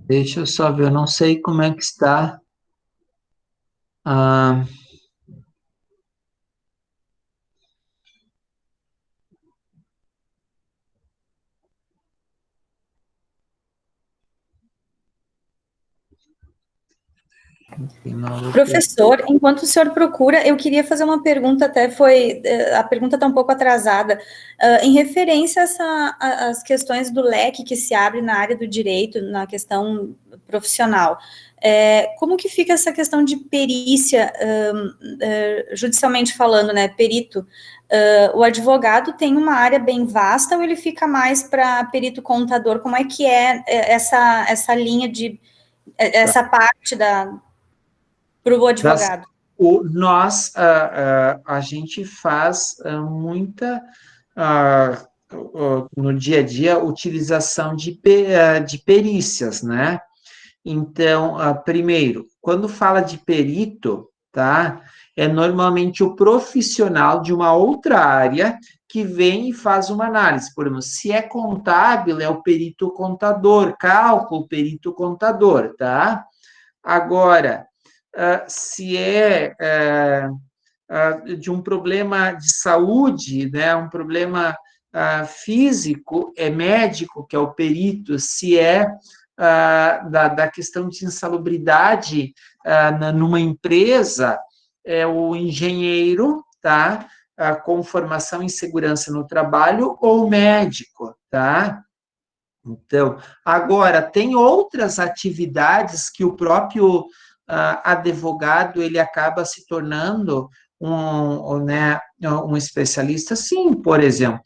Deixa eu só ver, eu não sei como é que está. Professor, enquanto o senhor procura, eu queria fazer uma pergunta, a pergunta está um pouco atrasada, em referência às questões do leque que se abre na área do direito, na questão profissional. Como que fica essa questão de perícia, judicialmente falando, né, perito? O advogado tem uma área bem vasta ou ele fica mais para perito contador? Como é que é essa linha essa parte para o advogado? A gente faz muita, no dia a dia, utilização de perícias, né? Então, primeiro, quando fala de perito, tá? É normalmente o profissional de uma outra área que vem e faz uma análise. Por exemplo, se é contábil, é o perito contador, cálculo, perito contador, tá? Agora, se de um problema de saúde, né, um problema físico, é médico, que é o perito, se é da questão de insalubridade numa empresa, é o engenheiro, tá? Com formação em segurança no trabalho, ou médico, tá? Então, agora, tem outras atividades que o próprio advogado, ele acaba se tornando né, um especialista, sim, por exemplo,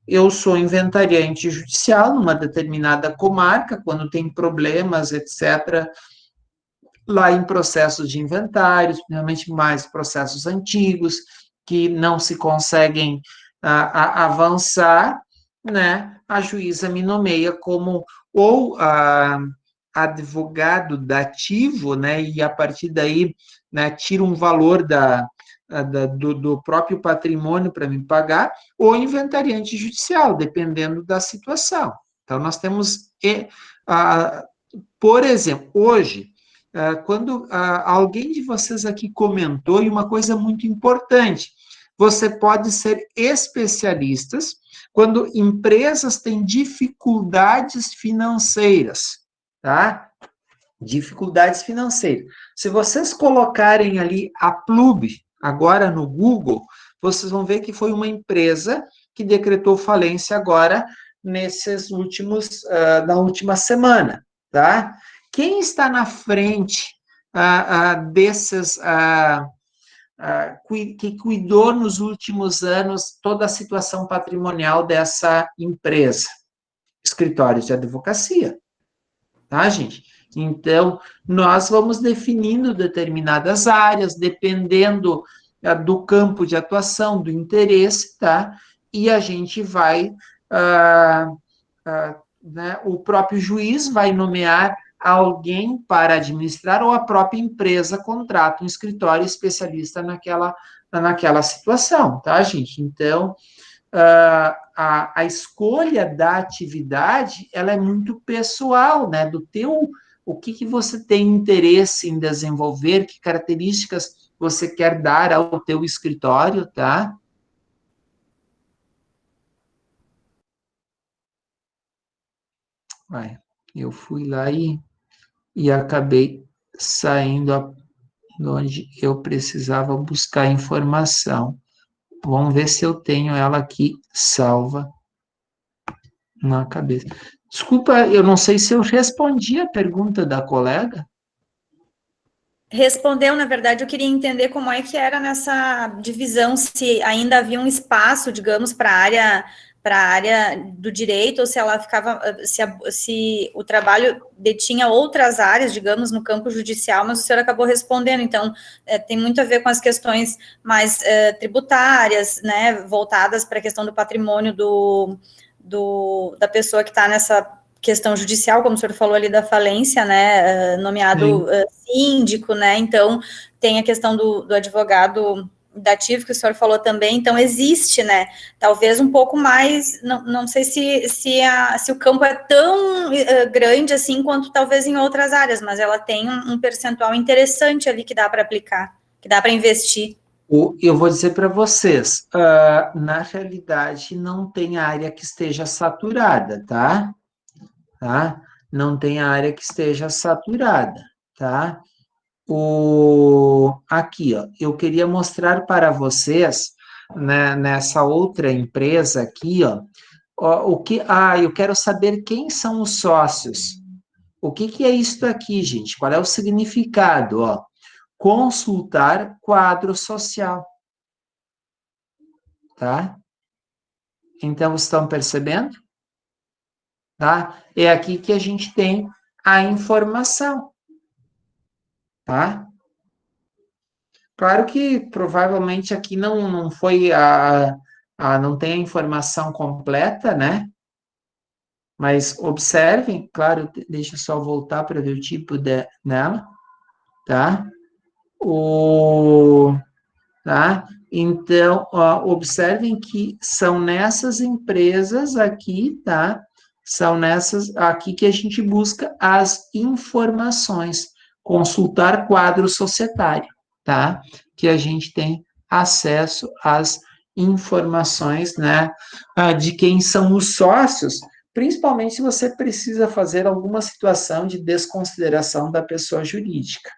eu sou inventariante judicial numa determinada comarca, quando tem problemas, etc., lá em processos de inventários, principalmente mais processos antigos, que não se conseguem avançar, né, a juíza me nomeia como ou advogado dativo, né, e a partir daí, né, tira um valor do próprio patrimônio para me pagar, ou inventariante judicial, dependendo da situação. Então, nós temos, por exemplo, hoje, quando alguém de vocês aqui comentou, e uma coisa muito importante, você pode ser especialistas quando empresas têm dificuldades financeiras, tá? Dificuldades financeiras. Se vocês colocarem ali a Plub, agora no Google, vocês vão ver que foi uma empresa que decretou falência agora, na última semana, tá? Quem está na frente desses que cuidou nos últimos anos toda a situação patrimonial dessa empresa? Escritórios de advocacia, tá, gente? Então, nós vamos definindo determinadas áreas, dependendo do campo de atuação, do interesse, tá? E a gente vai, né, o próprio juiz vai nomear alguém para administrar, ou a própria empresa contrata um escritório especialista naquela situação, tá, gente? Então, a escolha da atividade, ela é muito pessoal, né, o que você tem interesse em desenvolver, que características você quer dar ao teu escritório, tá? Eu fui lá e acabei saindo onde eu precisava buscar informação. Vamos ver se eu tenho ela aqui salva na cabeça. Desculpa, eu não sei se eu respondi a pergunta da colega. Respondeu, na verdade, eu queria entender como é que era nessa divisão, se ainda havia um espaço, digamos, para a área do direito, ou se ela ficava, se o trabalho detinha outras áreas, digamos, no campo judicial, mas o senhor acabou respondendo, então, tem muito a ver com as questões mais tributárias, né, voltadas para a questão do patrimônio da pessoa que está nessa questão judicial, como o senhor falou ali da falência, né, nomeado síndico, né, então tem a questão do advogado dativo, que o senhor falou também, então existe, né, talvez um pouco mais, não sei se o campo é tão grande assim, quanto talvez em outras áreas, mas ela tem um percentual interessante ali que dá para aplicar, que dá para investir. Eu vou dizer para vocês, na realidade, não tem área que esteja saturada, tá? Não tem área que esteja saturada, tá? Aqui, ó, eu queria mostrar para vocês, né, nessa outra empresa aqui, ó, eu quero saber quem são os sócios. O que é isso aqui, gente? Qual é o significado, ó? Consultar quadro social, tá? Então, estão percebendo? Tá? É aqui que a gente tem a informação, tá? Claro que provavelmente aqui não foi não tem a informação completa, né? Mas observem, claro, deixa eu só voltar para ver o tipo dela, tá? tá? Então, ó, observem que são nessas empresas aqui, tá? São nessas aqui que a gente busca as informações, consultar quadro societário, tá? Que a gente tem acesso às informações, né? De quem são os sócios, principalmente se você precisa fazer alguma situação de desconsideração da pessoa jurídica,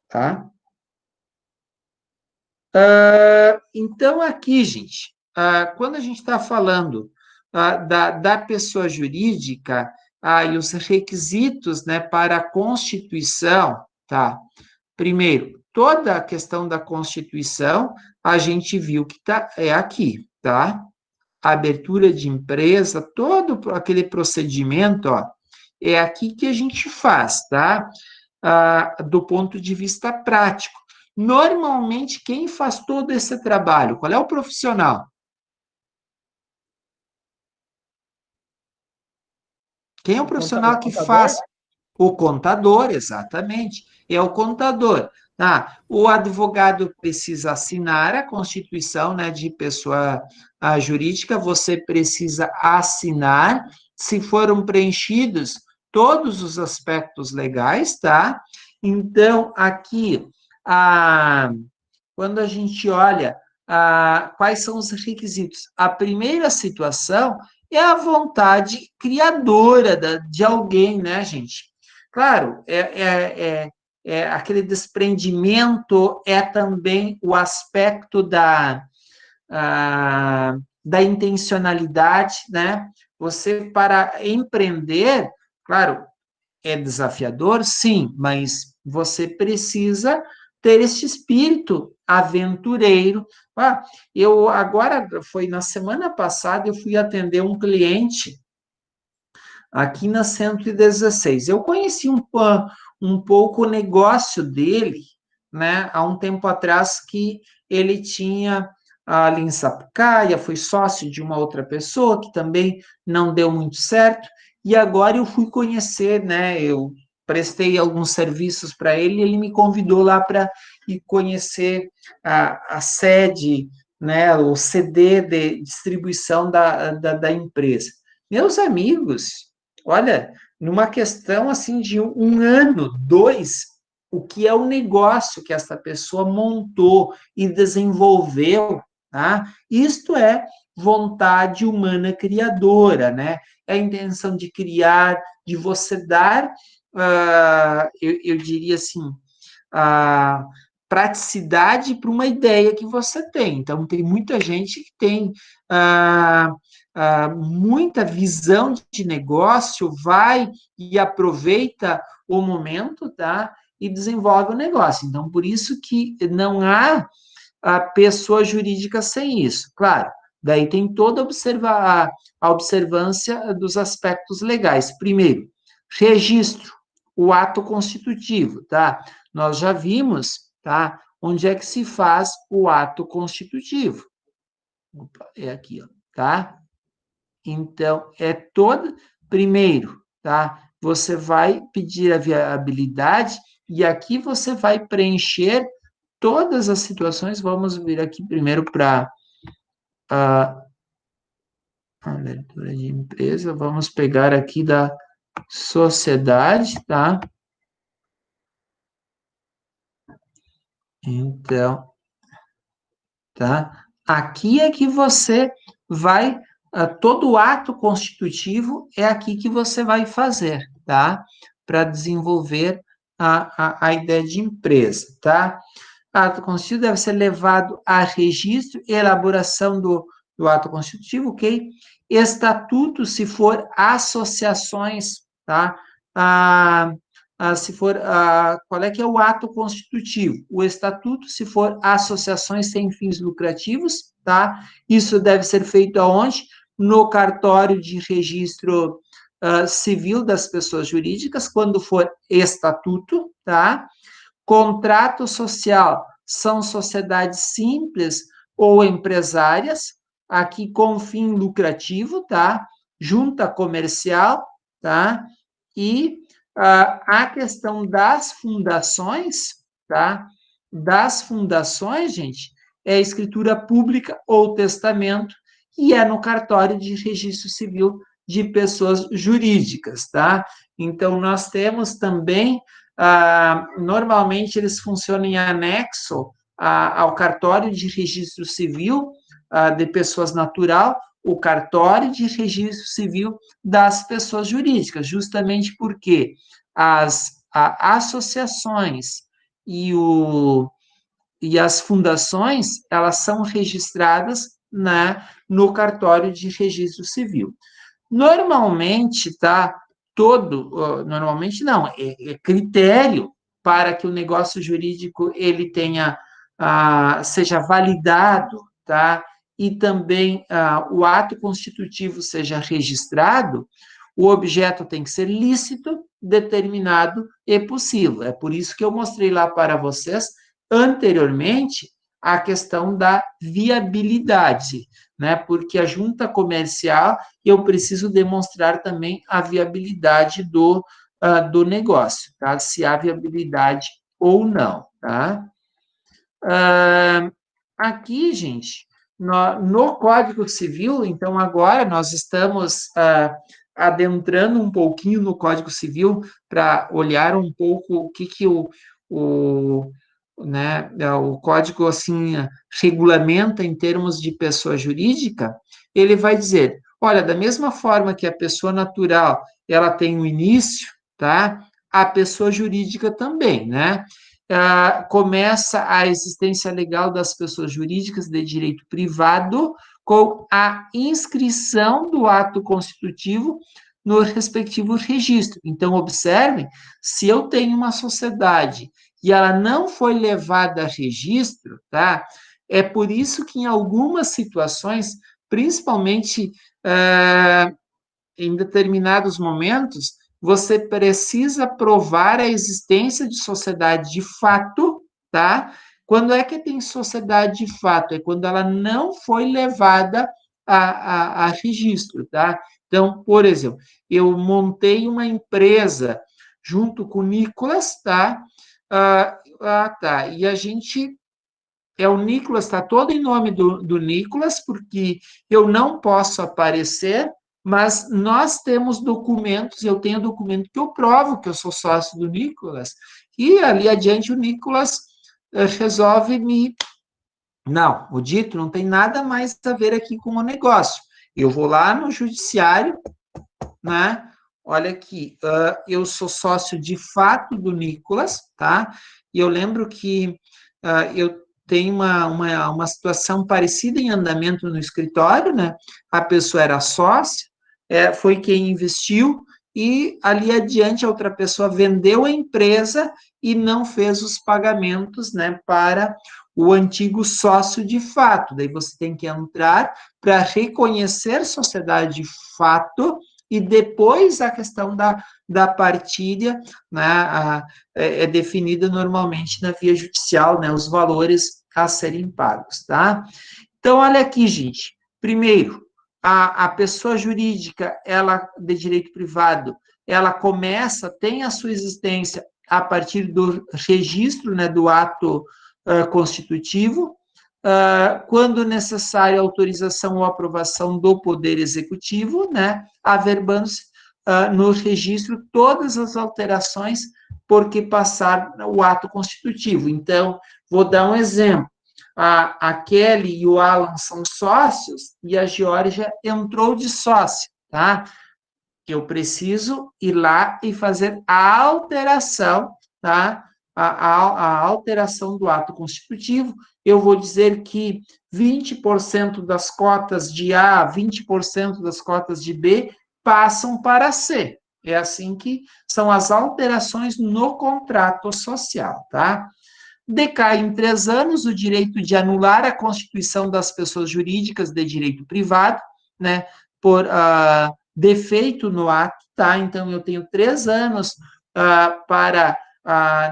tá? Então, aqui, gente, quando a gente está falando da pessoa jurídica e os requisitos, né, para a constituição, tá? Primeiro, toda a questão da constituição, a gente viu que é aqui, tá? A abertura de empresa, todo aquele procedimento, ó, é aqui que a gente faz, tá? Do ponto de vista prático. Normalmente, quem faz todo esse trabalho? Qual é o profissional? Quem é o profissional que faz? O contador, exatamente. É o contador. O advogado precisa assinar a constituição, né, de pessoa jurídica, você precisa assinar, se foram preenchidos todos os aspectos legais, tá? Então, aqui, quando a gente olha quais são os requisitos, a primeira situação é a vontade criadora de alguém, né, gente? Claro, aquele desprendimento é também o aspecto da intencionalidade, né? Você, para empreender, claro, é desafiador, sim, mas você precisa ter este espírito aventureiro. Eu agora, foi na semana passada, eu fui atender um cliente aqui na 116. Eu conheci um pouco o negócio dele, né, há um tempo atrás, que ele tinha ali em Sapucaia, foi sócio de uma outra pessoa que também não deu muito certo, e agora eu fui conhecer, né, eu prestei alguns serviços para ele, e ele me convidou lá para ir conhecer a sede, né, o CD de distribuição da empresa. Meus amigos, olha, numa questão assim de um ano, dois, o que é o negócio que essa pessoa montou e desenvolveu, tá? Isto é vontade humana criadora, né? É a intenção de criar, de você dar, eu diria assim, praticidade para uma ideia que você tem. Então, tem muita gente que tem muita visão de negócio, vai e aproveita o momento, tá? E desenvolve o negócio. Então, por isso que não há a pessoa jurídica sem isso. Claro, daí tem toda a observância dos aspectos legais. Primeiro, registro, o ato constitutivo, tá? Nós já vimos, tá? Onde é que se faz o ato constitutivo? Opa, é aqui, ó, tá? Então, primeiro, tá? Você vai pedir a viabilidade e aqui você vai preencher todas as situações. Vamos vir aqui primeiro para a abertura de empresa. Vamos pegar aqui da sociedade, tá? Então, tá? Aqui é que você vai, todo ato constitutivo é aqui que você vai fazer, tá? Para desenvolver a ideia de empresa, tá? Ato constitutivo deve ser levado a registro e elaboração do ato constitutivo, ok? Estatuto, se for associações, tá? Se for, qual é que é o ato constitutivo? O estatuto, se for associações sem fins lucrativos, tá? Isso deve ser feito aonde? No cartório de registro civil das pessoas jurídicas, quando for estatuto, tá? Contrato social são sociedades simples ou empresárias, aqui com fim lucrativo, tá? Junta comercial, tá? E a questão das fundações, tá? Das fundações, gente, é a escritura pública ou testamento, e é no cartório de registro civil de pessoas jurídicas, tá? Então, nós temos também, normalmente eles funcionam em anexo ao cartório de registro civil de pessoas natural, o cartório de registro civil das pessoas jurídicas, justamente porque as associações e as fundações, elas são registradas no cartório de registro civil. Normalmente, tá, normalmente não, é critério para que o negócio jurídico ele tenha, seja validado, tá, e também o ato constitutivo seja registrado, o objeto tem que ser lícito, determinado e possível. É por isso que eu mostrei lá para vocês, anteriormente, a questão da viabilidade, né? Porque a junta comercial, eu preciso demonstrar também a viabilidade do negócio, tá? Se há viabilidade ou não, tá? Aqui, gente, no Código Civil, então, agora nós estamos adentrando um pouquinho no Código Civil para olhar um pouco o que né, o Código, assim, regulamenta em termos de pessoa jurídica. Ele vai dizer, olha, da mesma forma que a pessoa natural, ela tem um início, tá? A pessoa jurídica também, né? Começa a existência legal das pessoas jurídicas de direito privado com a inscrição do ato constitutivo no respectivo registro. Então, observem, se eu tenho uma sociedade e ela não foi levada a registro, tá? É por isso que em algumas situações, principalmente em determinados momentos, você precisa provar a existência de sociedade de fato, tá? Quando é que tem sociedade de fato? É quando ela não foi levada a registro, tá? Então, por exemplo, eu montei uma empresa junto com o Nicolas, tá? Tá. E a gente o Nicolas, está todo em nome do Nicolas, porque eu não posso aparecer, mas nós temos documentos, eu tenho documento que eu provo que eu sou sócio do Nicolas, e ali adiante o Nicolas resolve me... Não, o dito não tem nada mais a ver aqui com o negócio. Eu vou lá no judiciário, né? Olha aqui, eu sou sócio de fato do Nicolas, tá? E eu lembro que eu tenho uma situação parecida em andamento no escritório, né? A pessoa era sócia, foi quem investiu, e ali adiante a outra pessoa vendeu a empresa e não fez os pagamentos, né, para o antigo sócio de fato. Daí você tem que entrar para reconhecer sociedade de fato, e depois a questão da partilha, né, é definida normalmente na via judicial, né, os valores a serem pagos, tá? Então, olha aqui, gente. Primeiro, a pessoa jurídica, ela de direito privado, ela tem a sua existência a partir do registro, né, do ato constitutivo, quando necessário, autorização ou aprovação do Poder Executivo, né, averbando-se no registro todas as alterações por que passar o ato constitutivo. Então, vou dar um exemplo. A Kelly e o Alan são sócios e a Geórgia entrou de sócia, tá? Eu preciso ir lá e fazer a alteração, tá? A alteração do ato constitutivo. Eu vou dizer que 20% das cotas de A, 20% das cotas de B passam para C. É assim que são as alterações no contrato social, tá? Decai em 3 anos o direito de anular a constituição das pessoas jurídicas de direito privado, né, por defeito no ato, tá? Então, eu tenho 3 anos para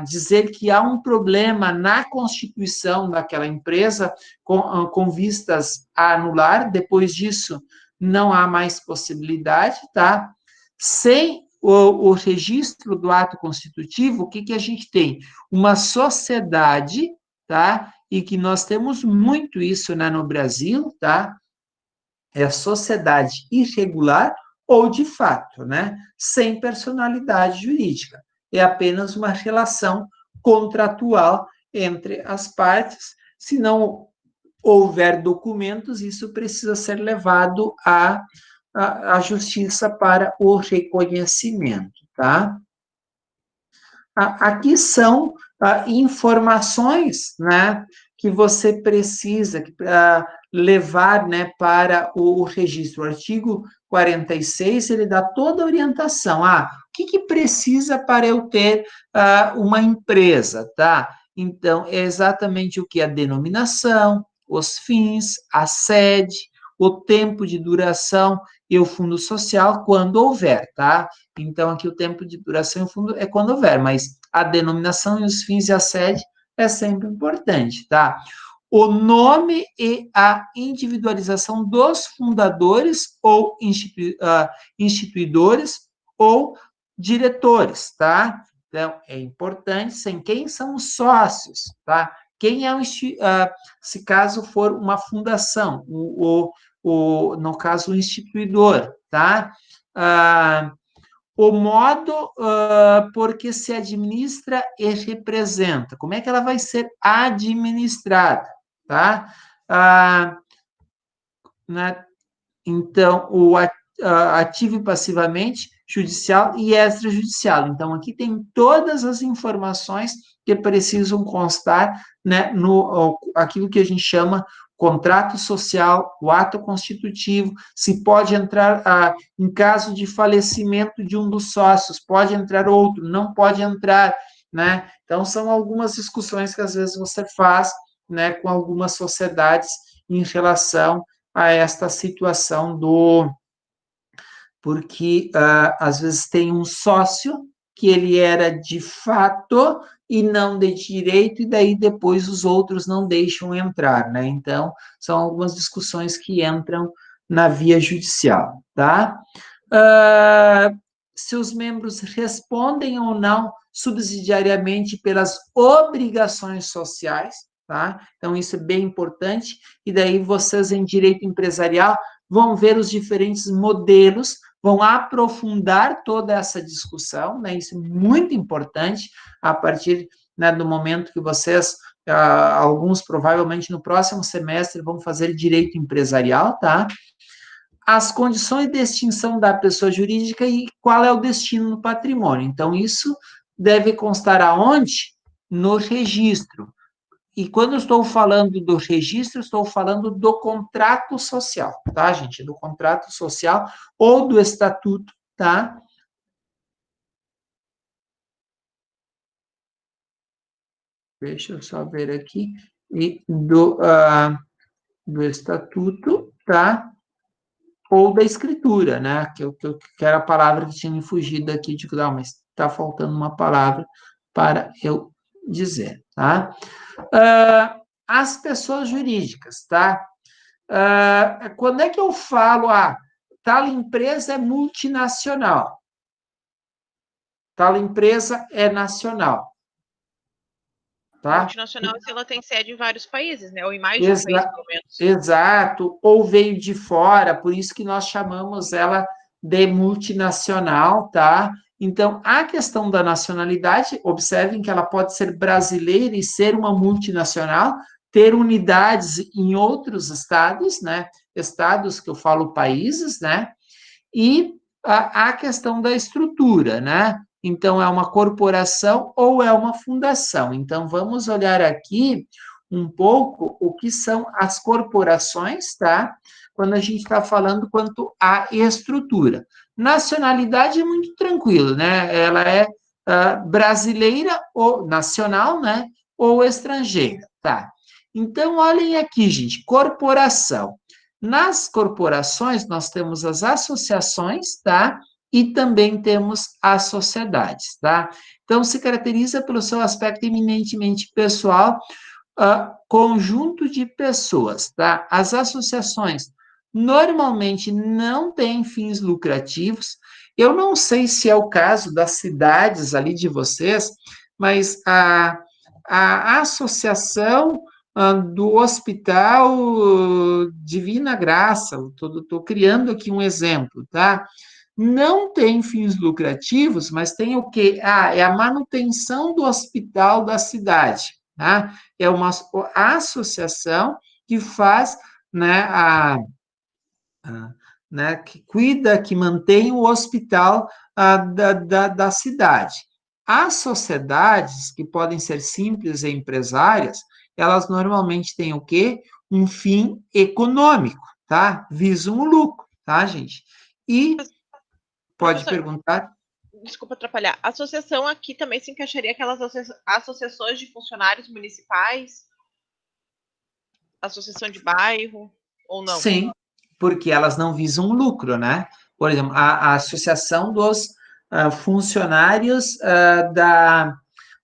dizer que há um problema na constituição daquela empresa com vistas a anular. Depois disso, não há mais possibilidade, tá? Sem o registro do ato constitutivo, o que a gente tem? Uma sociedade, tá? e que nós temos muito isso, né, no Brasil, tá? É a sociedade irregular ou de fato, né? Sem personalidade jurídica. É apenas uma relação contratual entre as partes. Se não houver documentos, isso precisa ser levado à justiça para o reconhecimento, tá? Aqui são informações, né, que você precisa levar, né, para o registro. O artigo 46, ele dá toda a orientação. O que precisa para eu ter uma empresa, tá? Então, é exatamente o que? A denominação, os fins, a sede, o tempo de duração e o fundo social, quando houver, tá? Então, aqui o tempo de duração e o fundo é quando houver, mas a denominação e os fins e a sede é sempre importante, tá? O nome e a individualização dos fundadores ou instituidores ou diretores, tá? Então, é importante, sem quem são os sócios, tá? Quem é se caso for uma fundação, no caso, o instituidor, tá? O modo por que se administra e representa. Como é que ela vai ser administrada, tá? Né? Então, o ativo e passivamente, judicial e extrajudicial. Então, aqui tem todas as informações que precisam constar, né, aquilo que a gente chama contrato social, o ato constitutivo, se pode entrar, em caso de falecimento de um dos sócios, pode entrar outro, não pode entrar, né? Então, são algumas discussões que, às vezes, você faz, né, com algumas sociedades em relação a esta situação porque, às vezes, tem um sócio que ele era de fato e não de direito, e daí depois os outros não deixam entrar, né? Então, são algumas discussões que entram na via judicial, tá? Se os membros respondem ou não subsidiariamente pelas obrigações sociais, tá? Então, isso é bem importante, e daí vocês, em direito empresarial, vão ver os diferentes modelos, vão aprofundar toda essa discussão, né? Isso é muito importante, a partir, né, do momento que vocês, alguns provavelmente no próximo semestre vão fazer direito empresarial, tá? As condições de extinção da pessoa jurídica e qual é o destino do patrimônio. Então, isso deve constar aonde? No registro. E quando eu estou falando do registro, estou falando do contrato social, tá, gente? Do contrato social ou do estatuto, tá? Deixa eu só ver aqui. E do estatuto, tá? Ou da escritura, né? Que era a palavra que tinha me fugido aqui, de não, mas está faltando uma palavra para eu dizer, tá? As pessoas jurídicas, tá? Quando é que eu falo, tal empresa é multinacional, tal empresa é nacional, tá? Multinacional, se ela tem sede em vários países, né? Ou em mais de um país, pelo menos. Exato, ou veio de fora, por isso que nós chamamos ela de multinacional, tá? Então, a questão da nacionalidade, observem que ela pode ser brasileira e ser uma multinacional, ter unidades em outros estados, né? Estados que eu falo países, né? E a questão da estrutura, né? Então, é uma corporação ou é uma fundação. Então, vamos olhar aqui um pouco o que são as corporações, tá? Quando a gente está falando quanto à estrutura. Nacionalidade é muito tranquilo, né? Ela é brasileira ou nacional, né? Ou estrangeira, tá? Então, olhem aqui, gente, corporação. Nas corporações, nós temos as associações, tá? E também temos as sociedades, tá? Então, se caracteriza pelo seu aspecto eminentemente pessoal, conjunto de pessoas, tá? As associações normalmente não têm fins lucrativos. Eu não sei se é o caso das cidades ali de vocês, mas a associação do Hospital Divina Graça, estou criando aqui um exemplo, tá? Não tem fins lucrativos, mas tem o quê? É a manutenção do hospital da cidade, tá? É uma associação que faz, né, né, que cuida, que mantém o hospital da cidade. As sociedades, que podem ser simples e empresárias, elas normalmente têm o quê? Um fim econômico, tá? Visam o lucro, tá, gente? E pode perguntar. Desculpa atrapalhar. A associação aqui também se encaixaria aquelas associações de funcionários municipais? Associação de bairro, ou não? Sim, porque elas não visam lucro, né? Por exemplo, a Associação dos Funcionários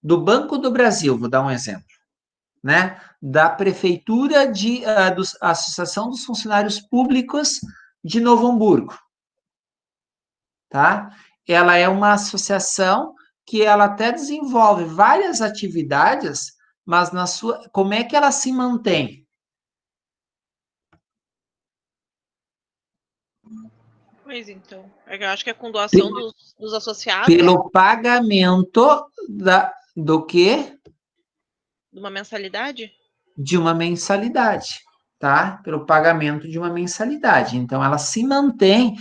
do Banco do Brasil, vou dar um exemplo, né? Da Prefeitura a Associação dos Funcionários Públicos de Novo Hamburgo, tá? Ela é uma associação que ela até desenvolve várias atividades, mas como é que ela se mantém? Pois então. Eu acho que é com doação dos associados. Pelo pagamento do quê? De uma mensalidade? De uma mensalidade, tá? Pelo pagamento de uma mensalidade. Então, ela se mantém.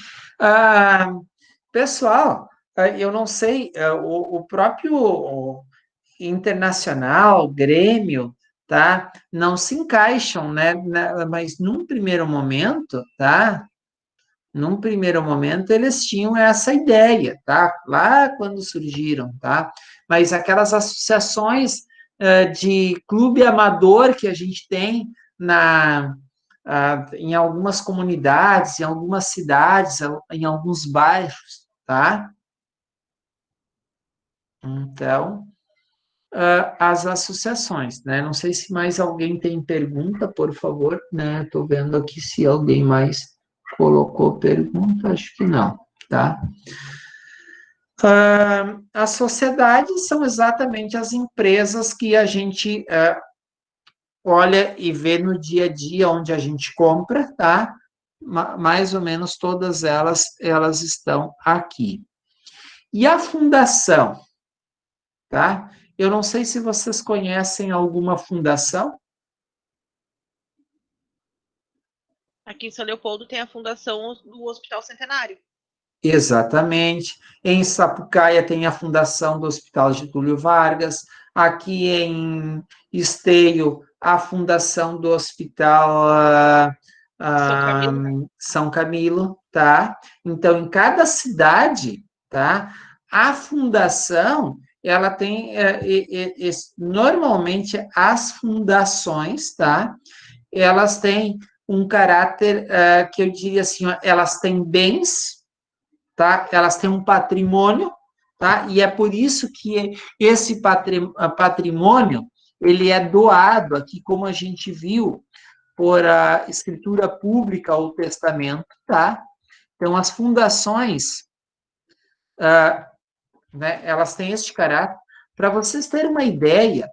Pessoal, eu não sei, o próprio Internacional, Grêmio, tá? Não se encaixam, né? Mas num primeiro momento, tá? Num primeiro momento, eles tinham essa ideia, tá? Lá quando surgiram, tá? Mas aquelas associações de clube amador que a gente tem em algumas comunidades, em algumas cidades, em alguns bairros, tá? Então, as associações, né? Não sei se mais alguém tem pergunta, por favor, né? Estou vendo aqui se alguém mais colocou pergunta, acho que não, tá? As sociedades são exatamente as empresas que a gente olha e vê no dia a dia onde a gente compra, tá? Mais ou menos todas elas estão aqui. E a fundação, tá? Eu não sei se vocês conhecem alguma fundação. Aqui em São Leopoldo tem a fundação do Hospital Centenário. Exatamente. Em Sapucaia tem a fundação do Hospital Getúlio Vargas. Aqui em Esteio, a fundação do Hospital São Camilo, tá? Então, em cada cidade, tá? A fundação, ela tem, normalmente, as fundações, tá? Elas têm um caráter que eu diria assim, ó, elas têm bens, tá? Elas têm um patrimônio, tá? E é por isso que esse patrimônio, ele é doado aqui, como a gente viu, por a escritura pública ou testamento, tá? Então, as fundações, né, elas têm este caráter. Para vocês terem uma ideia,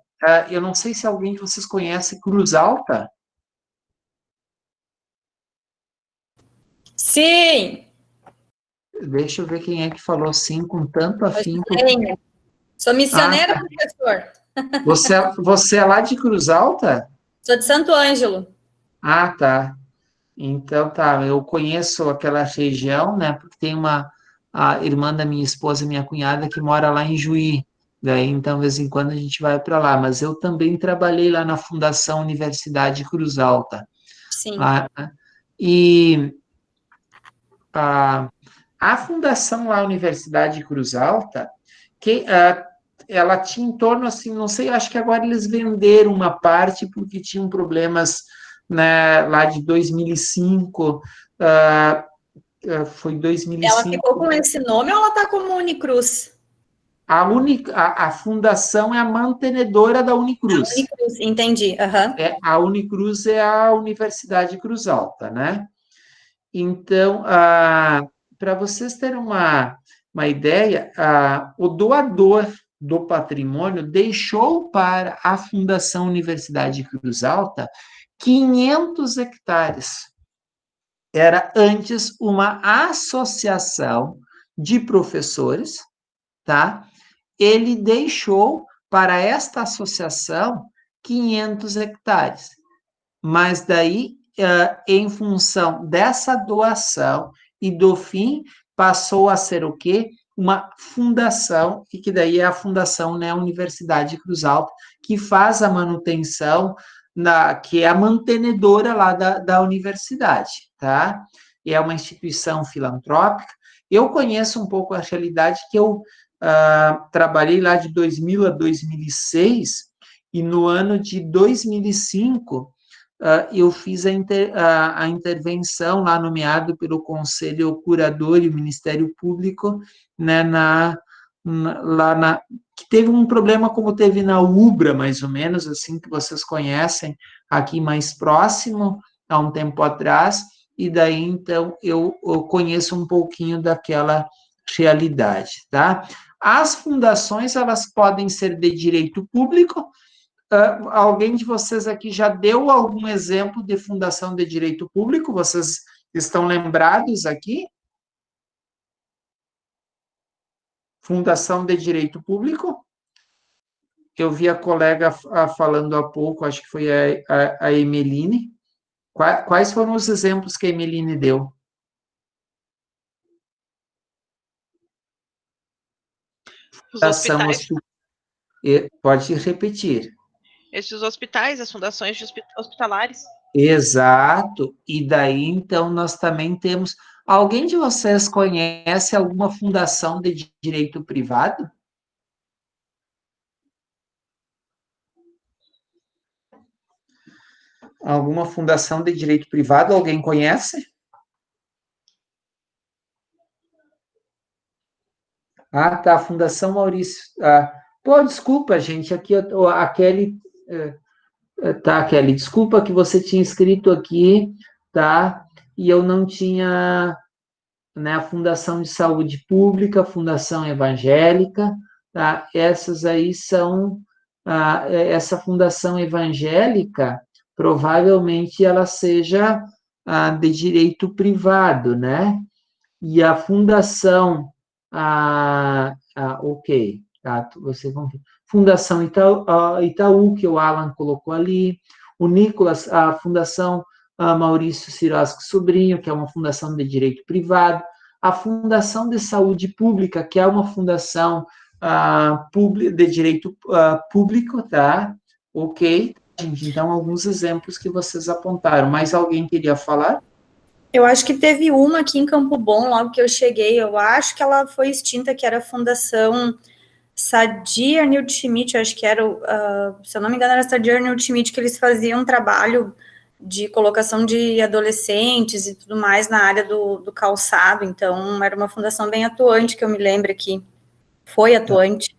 eu não sei se alguém de vocês conhece Cruz Alta. Sim! Deixa eu ver quem é que falou sim com tanto afinco. Sou missioneira, professor. Você é lá de Cruz Alta? Sou de Santo Ângelo. Ah, tá. Então, tá, eu conheço aquela região, né, porque tem a irmã da minha esposa, minha cunhada, que mora lá em Juí, daí, então, de vez em quando a gente vai para lá, mas eu também trabalhei lá na Fundação Universidade Cruz Alta. Sim. E a Fundação lá, Universidade Cruz Alta, ela tinha em torno, assim, não sei, acho que agora eles venderam uma parte porque tinham problemas, né, lá de 2005, foi 2005. Ela ficou com esse nome ou ela está como Unicruz? A fundação é a mantenedora da Unicruz. Unicruz, entendi. Uhum. A Unicruz é a Universidade Cruz Alta, né? Então, para vocês terem uma ideia, o doador, do Patrimônio deixou para a Fundação Universidade de Cruz Alta 500 hectares. Era antes uma associação de professores, tá? Ele deixou para esta associação 500 hectares. Mas daí, em função dessa doação e do fim, passou a ser o quê? Uma fundação, e que daí é a Fundação, né, Universidade de Cruz Alta, que faz a manutenção, que é a mantenedora lá da universidade, tá? E é uma instituição filantrópica. Eu conheço um pouco a realidade, que eu trabalhei lá de 2000 a 2006, e no ano de 2005, eu fiz a intervenção lá nomeado pelo Conselho Curador e Ministério Público, né, que teve um problema como teve na UBRA, mais ou menos, assim, que vocês conhecem, aqui mais próximo, há um tempo atrás, e daí, então, eu conheço um pouquinho daquela realidade, tá? As fundações, elas podem ser de direito público. Alguém de vocês aqui já deu algum exemplo de fundação de direito público? Vocês estão lembrados aqui? Fundação de direito público? Eu vi a colega falando há pouco, acho que foi a Emeline. Quais foram os exemplos que a Emeline deu? Os hospitais. Pode repetir. Esses hospitais, as fundações hospitalares. Exato. E daí, então, nós também temos... Alguém de vocês conhece alguma fundação de direito privado? Alguma fundação de direito privado? Alguém conhece? Ah, tá, a Fundação Maurício. Desculpa, gente, aqui a Kelly... Tá, Kelly, desculpa que você tinha escrito aqui, tá? E eu não tinha, né, a Fundação de Saúde Pública, Fundação Evangélica, tá? Essas aí são, essa Fundação Evangélica, provavelmente ela seja de direito privado, né? E a Fundação, ok, tá? Você Fundação Itaú, que o Alan colocou ali, o Nicolas, a Fundação Maurício Sirotsky Sobrinho, que é uma fundação de direito privado, a Fundação de Saúde Pública, que é uma fundação de direito público, tá? Ok, gente, então, alguns exemplos que vocês apontaram. Mais alguém queria falar? Eu acho que teve uma aqui em Campo Bom, logo que eu cheguei, eu acho que ela foi extinta, que era a Fundação Sadir Newt Schmidt, acho que era, se eu não me engano, era Sadir Newt Schmidt, que eles faziam um trabalho de colocação de adolescentes e tudo mais na área do calçado, então era uma fundação bem atuante, que eu me lembro que foi atuante.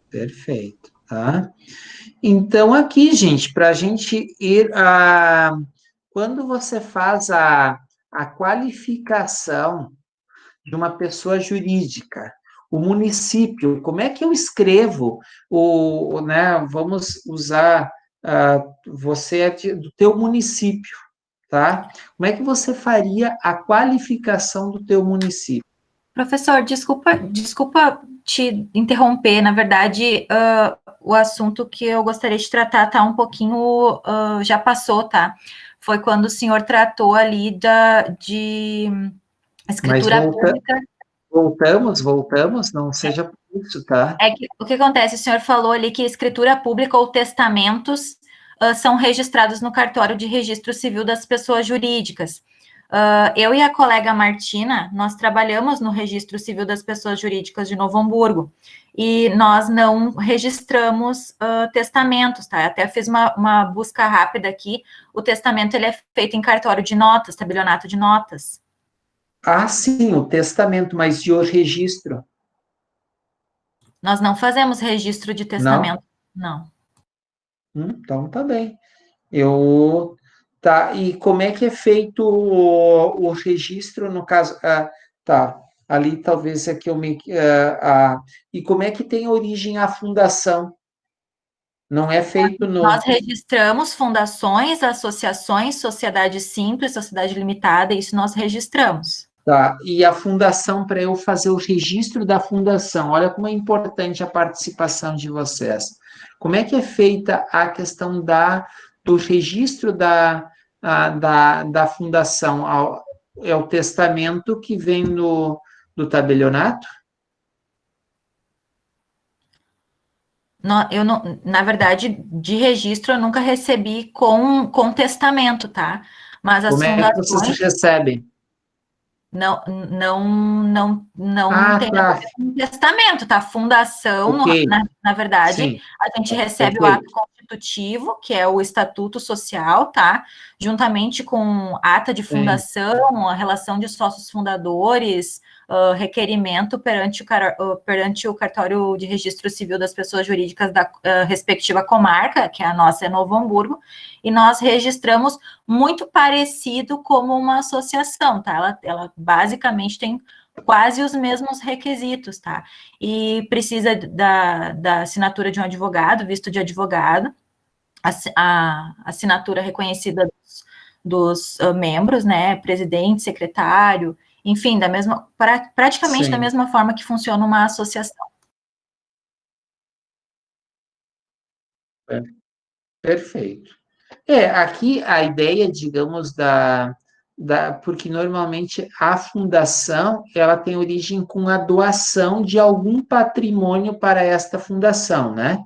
Perfeito, tá? Então, aqui, gente, para a gente ir quando você faz a qualificação de uma pessoa jurídica, o município, como é que eu escrevo? Né, vamos usar, você é do teu município, tá? Como é que você faria a qualificação do teu município? Professor, desculpa te interromper, na verdade, o assunto que eu gostaria de tratar tá um pouquinho, já passou, tá? Foi quando o senhor tratou ali de escritura pública. Voltamos, não seja por isso, tá? É que o que acontece, o senhor falou ali que escritura pública ou testamentos são registrados no cartório de registro civil das pessoas jurídicas. Eu e a colega Martina, nós trabalhamos no registro civil das pessoas jurídicas de Novo Hamburgo, e nós não registramos testamentos, tá? Eu até fiz uma busca rápida aqui, o testamento ele é feito em cartório de notas, tabelionato de notas. Ah, sim, o testamento, mas e o registro? Nós não fazemos registro de testamento, não. Então, tá bem. Tá, e como é que é feito o registro, no caso... tá, ali talvez é que eu me... e como é que tem origem a fundação? Não é feito Nós no... registramos fundações, associações, sociedade simples, sociedade limitada, isso nós registramos. Tá, e a fundação, para eu fazer o registro da fundação, olha como é importante a participação de vocês. Como é que é feita a questão do registro da fundação? É o testamento que vem do tabelionato? Eu não, na verdade, de registro eu nunca recebi com testamento, tá? Mas as Como é que vocês fundações recebem? não Ah, tem a tá, ver com testamento, tá? Fundação, ok, na verdade, sim, a gente recebe o ato perfeito, constitutivo, que é o estatuto social, tá? Juntamente com ata de sim, fundação, a relação de sócios fundadores, requerimento perante o cartório de registro civil das pessoas jurídicas da respectiva comarca, que a nossa é Novo Hamburgo, e nós registramos muito parecido como uma associação, tá? Ela basicamente tem quase os mesmos requisitos, tá? E precisa da assinatura de um advogado, visto de advogado, a assinatura reconhecida dos membros, né? Presidente, secretário, enfim, praticamente da sim, mesma forma que funciona uma associação. é, perfeito. Aqui a ideia, digamos, porque normalmente a fundação, ela tem origem com a doação de algum patrimônio para esta fundação, né?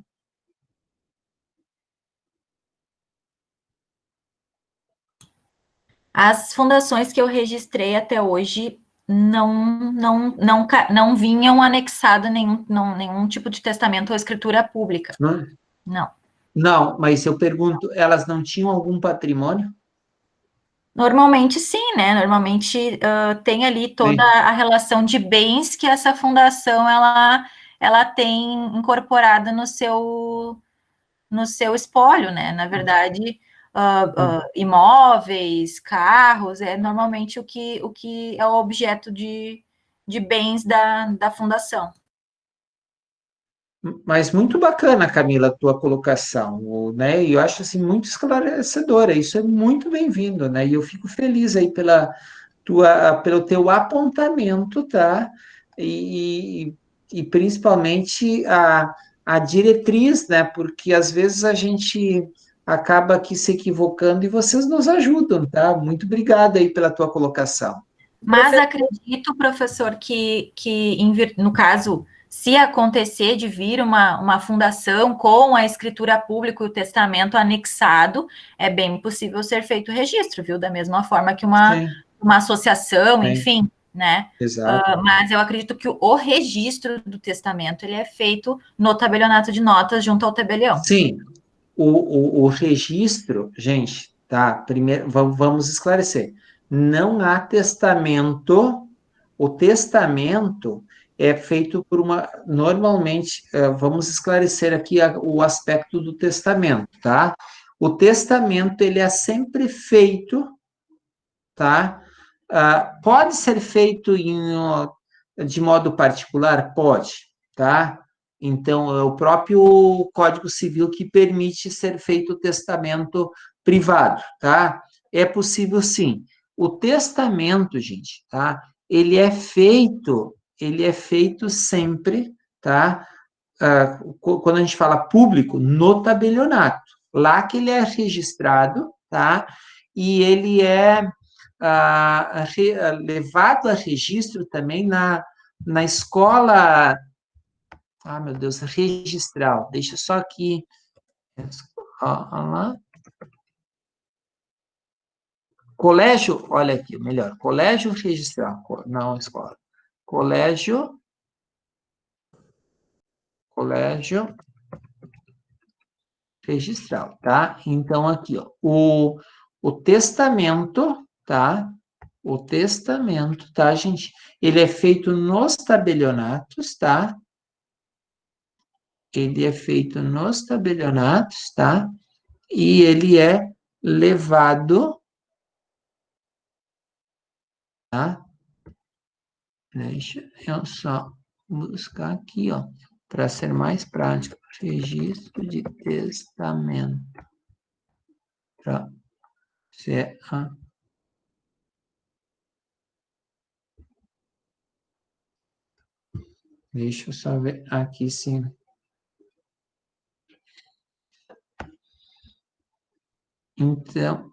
As fundações que eu registrei até hoje não vinham anexado nenhum tipo de testamento ou escritura pública. Não, Não. não, mas eu pergunto, elas não tinham algum patrimônio? Normalmente sim, né? Normalmente tem ali toda Sim, a relação de bens que essa fundação ela tem incorporada no seu espólio, né? Na verdade, imóveis, carros, é normalmente o que é o objeto de bens da fundação. mas muito bacana, Camila, a tua colocação, né? E eu acho assim muito esclarecedora. Isso é muito bem-vindo, né? E eu fico feliz aí pelo teu apontamento, tá? E, e principalmente a diretriz, né? Porque às vezes a gente acaba aqui se equivocando e vocês nos ajudam, tá? Muito obrigado aí pela tua colocação. Mas acredito, professor, no caso, se acontecer de vir uma fundação com a escritura pública e o testamento anexado, é bem possível ser feito o registro, viu? Da mesma forma que Sim, uma associação, sim, enfim, né? exato. Mas eu acredito que o registro do testamento ele é feito no tabelionato de notas junto ao tabelião. Sim, o registro, gente, tá? Primeiro, vamos esclarecer. Não há testamento. O testamento é feito por uma. Normalmente, vamos esclarecer aqui o aspecto do testamento, tá? O testamento, ele é sempre feito, tá? Pode ser feito de modo particular? Pode, tá? Então, é o próprio Código Civil que permite ser feito o testamento privado, tá? É possível sim. O testamento, gente, tá? Ele é feito sempre, tá? Quando a gente fala público, no tabelionato. Lá que ele é registrado, tá? E ele é levado a registro também na escola, meu Deus, registral. Deixa só aqui. Lá. Colégio, olha aqui, melhor. Colégio registral, não escola. Colégio registral, tá? Então, aqui, ó, o testamento, tá? O testamento, tá, gente? Ele é feito nos tabelionatos, tá? Ele é feito nos tabelionatos, tá? E ele é levado, tá? Deixa eu só buscar aqui, ó, para ser mais prático. Registro de testamento. Para ser a... Deixa eu só ver aqui, sim. Então,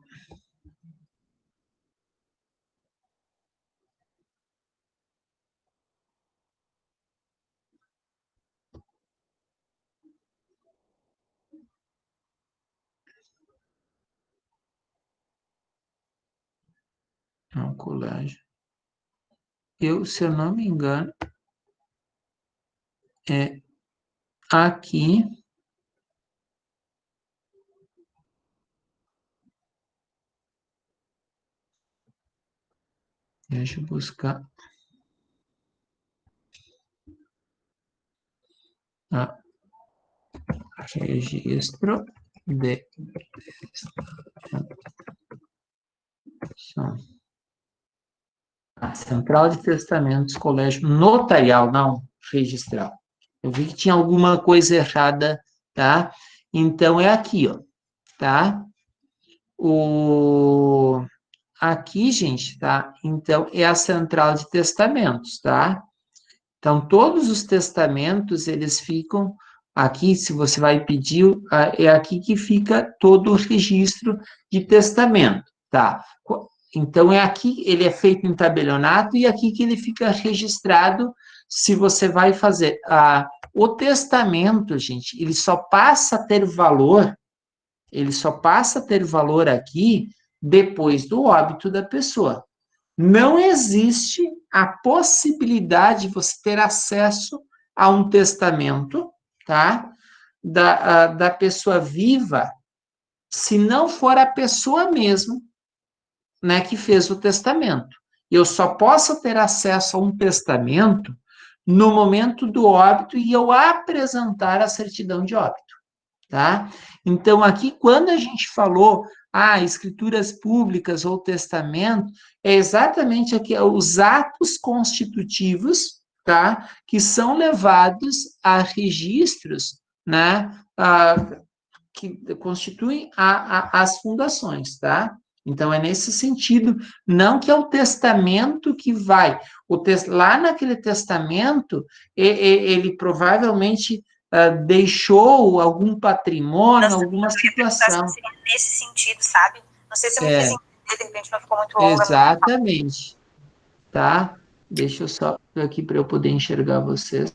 não, colégio. Se eu não me engano, é aqui. Deixa eu buscar. Registro de a Central de Testamentos, Colégio Notarial, não registral. Eu vi que tinha alguma coisa errada, tá? Então, é aqui, ó, tá? Aqui, gente, tá? Então, é a Central de Testamentos, tá? Então, todos os testamentos, eles ficam aqui, se você vai pedir, é aqui que fica todo o registro de testamento, tá? Então, é aqui, ele é feito em tabelionato e aqui que ele fica registrado se você vai fazer. O testamento, gente, ele só passa a ter valor aqui depois do óbito da pessoa. Não existe a possibilidade de você ter acesso a um testamento, tá? Da pessoa viva, se não for a pessoa mesmo, né, que fez o testamento. Eu só posso ter acesso a um testamento no momento do óbito e eu apresentar a certidão de óbito, tá? Então, aqui, quando a gente falou, escrituras públicas ou testamento, é exatamente aqui, os atos constitutivos, tá? Que são levados a registros, né? Que constituem as fundações, tá? Então, é nesse sentido, não que é o testamento que vai. Lá naquele testamento, ele provavelmente deixou algum patrimônio, alguma situação. Nesse sentido, sabe? Não sei se eu me fiz entender, de repente não ficou muito longa. Exatamente. Tá? Deixa eu só ver aqui para eu poder enxergar vocês.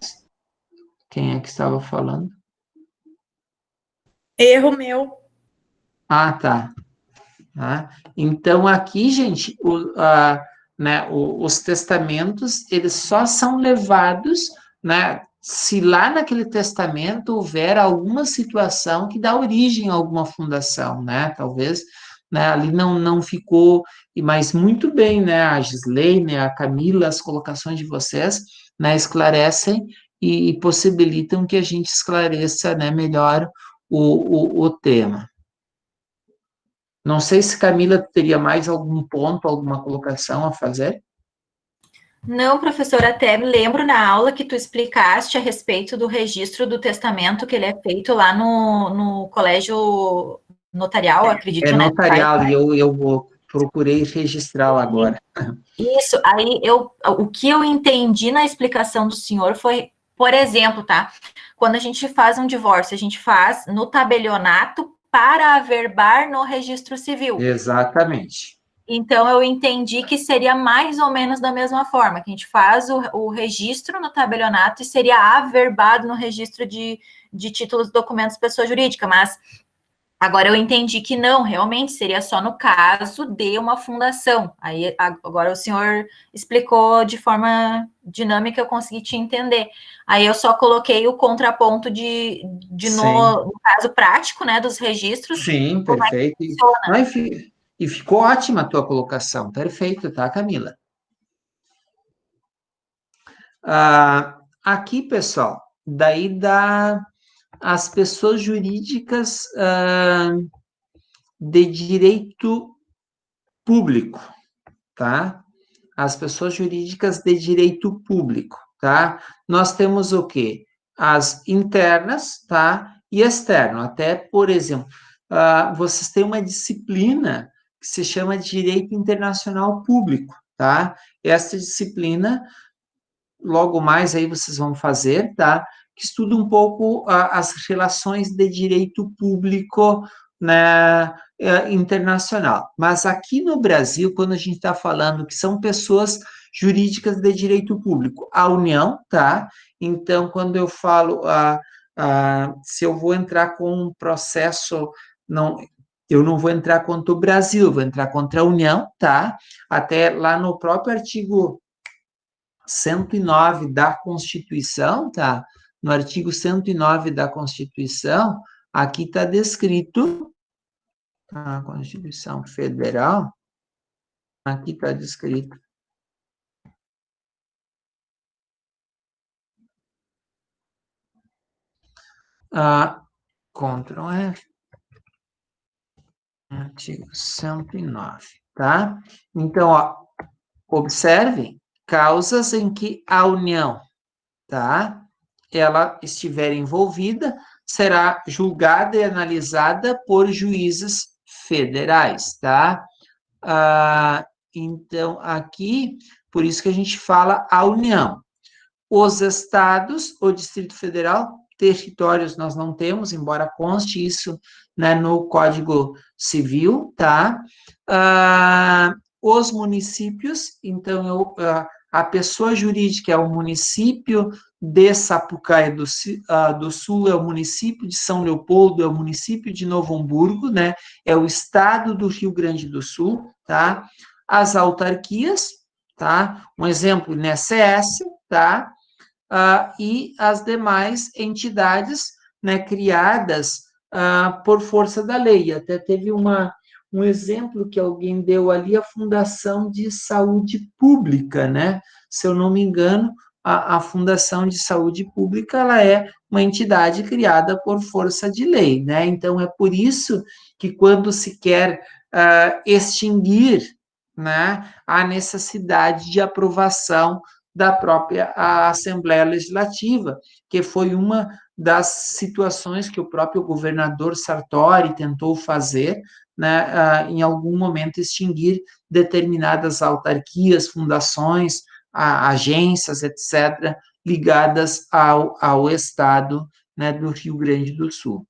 Quem é que estava falando? Erro meu. Tá. Então, aqui, gente, os testamentos, eles só são levados, né, se lá naquele testamento houver alguma situação que dá origem a alguma fundação, né, talvez, né, ali não ficou, mas muito bem, né, a Gisley, né, a Camila, as colocações de vocês, né, esclarecem e possibilitam que a gente esclareça, né, melhor o tema. Não sei se Camila teria mais algum ponto, alguma colocação a fazer. Não, professora, até me lembro na aula que tu explicaste a respeito do registro do testamento, que ele é feito lá no colégio notarial, acredito, É né? notarial, e eu procurei registrá-lo agora. Isso, aí o que eu entendi na explicação do senhor foi, por exemplo, tá? Quando a gente faz um divórcio, a gente faz no tabelionato para averbar no registro civil. Exatamente. Então, eu entendi que seria mais ou menos da mesma forma, que a gente faz o registro no tabelionato e seria averbado no registro de títulos e documentos de pessoa jurídica, mas agora eu entendi que não, realmente seria só no caso de uma fundação. Aí agora o senhor explicou de forma dinâmica, eu consegui te entender. Aí eu só coloquei o contraponto no caso prático, né, dos registros. Sim, perfeito. E ficou ótima a tua colocação. Perfeito, tá, Camila? Aqui, pessoal, daí dá as pessoas jurídicas de direito público, tá? as pessoas jurídicas de direito público, tá? Nós temos o quê? As internas, tá? E externo. Até, por exemplo, vocês têm uma disciplina que se chama Direito Internacional Público, tá? Essa disciplina, logo mais aí vocês vão fazer, tá? Que estuda um pouco as relações de direito público, né, internacional. Mas aqui no Brasil, quando a gente está falando que são pessoas jurídicas de direito público, a União, tá? Então, quando eu falo, se eu vou entrar com um processo, não, eu não vou entrar contra o Brasil, vou entrar contra a União, tá? Até lá no próprio artigo 109 da Constituição, tá? No artigo 109 da Constituição, aqui está descrito, a Constituição Federal, aqui está descrito, Ctrl F, artigo 109, tá? Então, ó, observem, causas em que a União, tá? Ela estiver envolvida, será julgada e analisada por juízes federais, tá? Então, aqui, por isso que a gente fala a União. Os estados, o Distrito Federal, territórios nós não temos, embora conste isso, né, no Código Civil, tá? Os municípios, então, a pessoa jurídica é o município de Sapucaia do Sul, é o município de São Leopoldo, é o município de Novo Hamburgo, né? É o estado do Rio Grande do Sul, tá? As autarquias, tá? Um exemplo, INSS, tá? E as demais entidades, né, criadas por força da lei. Até teve um exemplo que alguém deu ali, a Fundação de Saúde Pública, né? Se eu não me engano, a Fundação de Saúde Pública, ela é uma entidade criada por força de lei, né? Então, é por isso que quando se quer extinguir, né, a necessidade de aprovação da própria Assembleia Legislativa, que foi uma das situações que o próprio governador Sartori tentou fazer, né, em algum momento extinguir determinadas autarquias, fundações, agências, etc., ligadas ao Estado, né, do Rio Grande do Sul.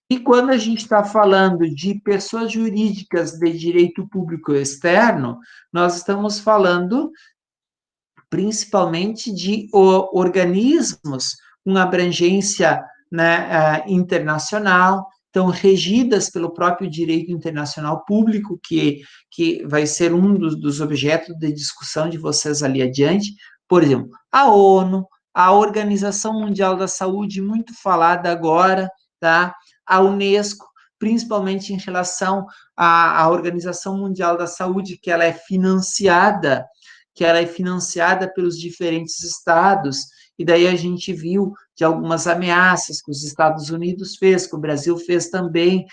E quando a gente está falando de pessoas jurídicas de direito público externo, nós estamos falando principalmente de organismos com abrangência, né, internacional, então regidas pelo próprio direito internacional público, que vai ser um dos objetos de discussão de vocês ali adiante. Por exemplo, a ONU, a Organização Mundial da Saúde, muito falada agora, tá? A Unesco, principalmente em relação à Organização Mundial da Saúde, que ela é financiada pelos diferentes estados, e daí a gente viu de algumas ameaças que os Estados Unidos fez, que o Brasil fez também,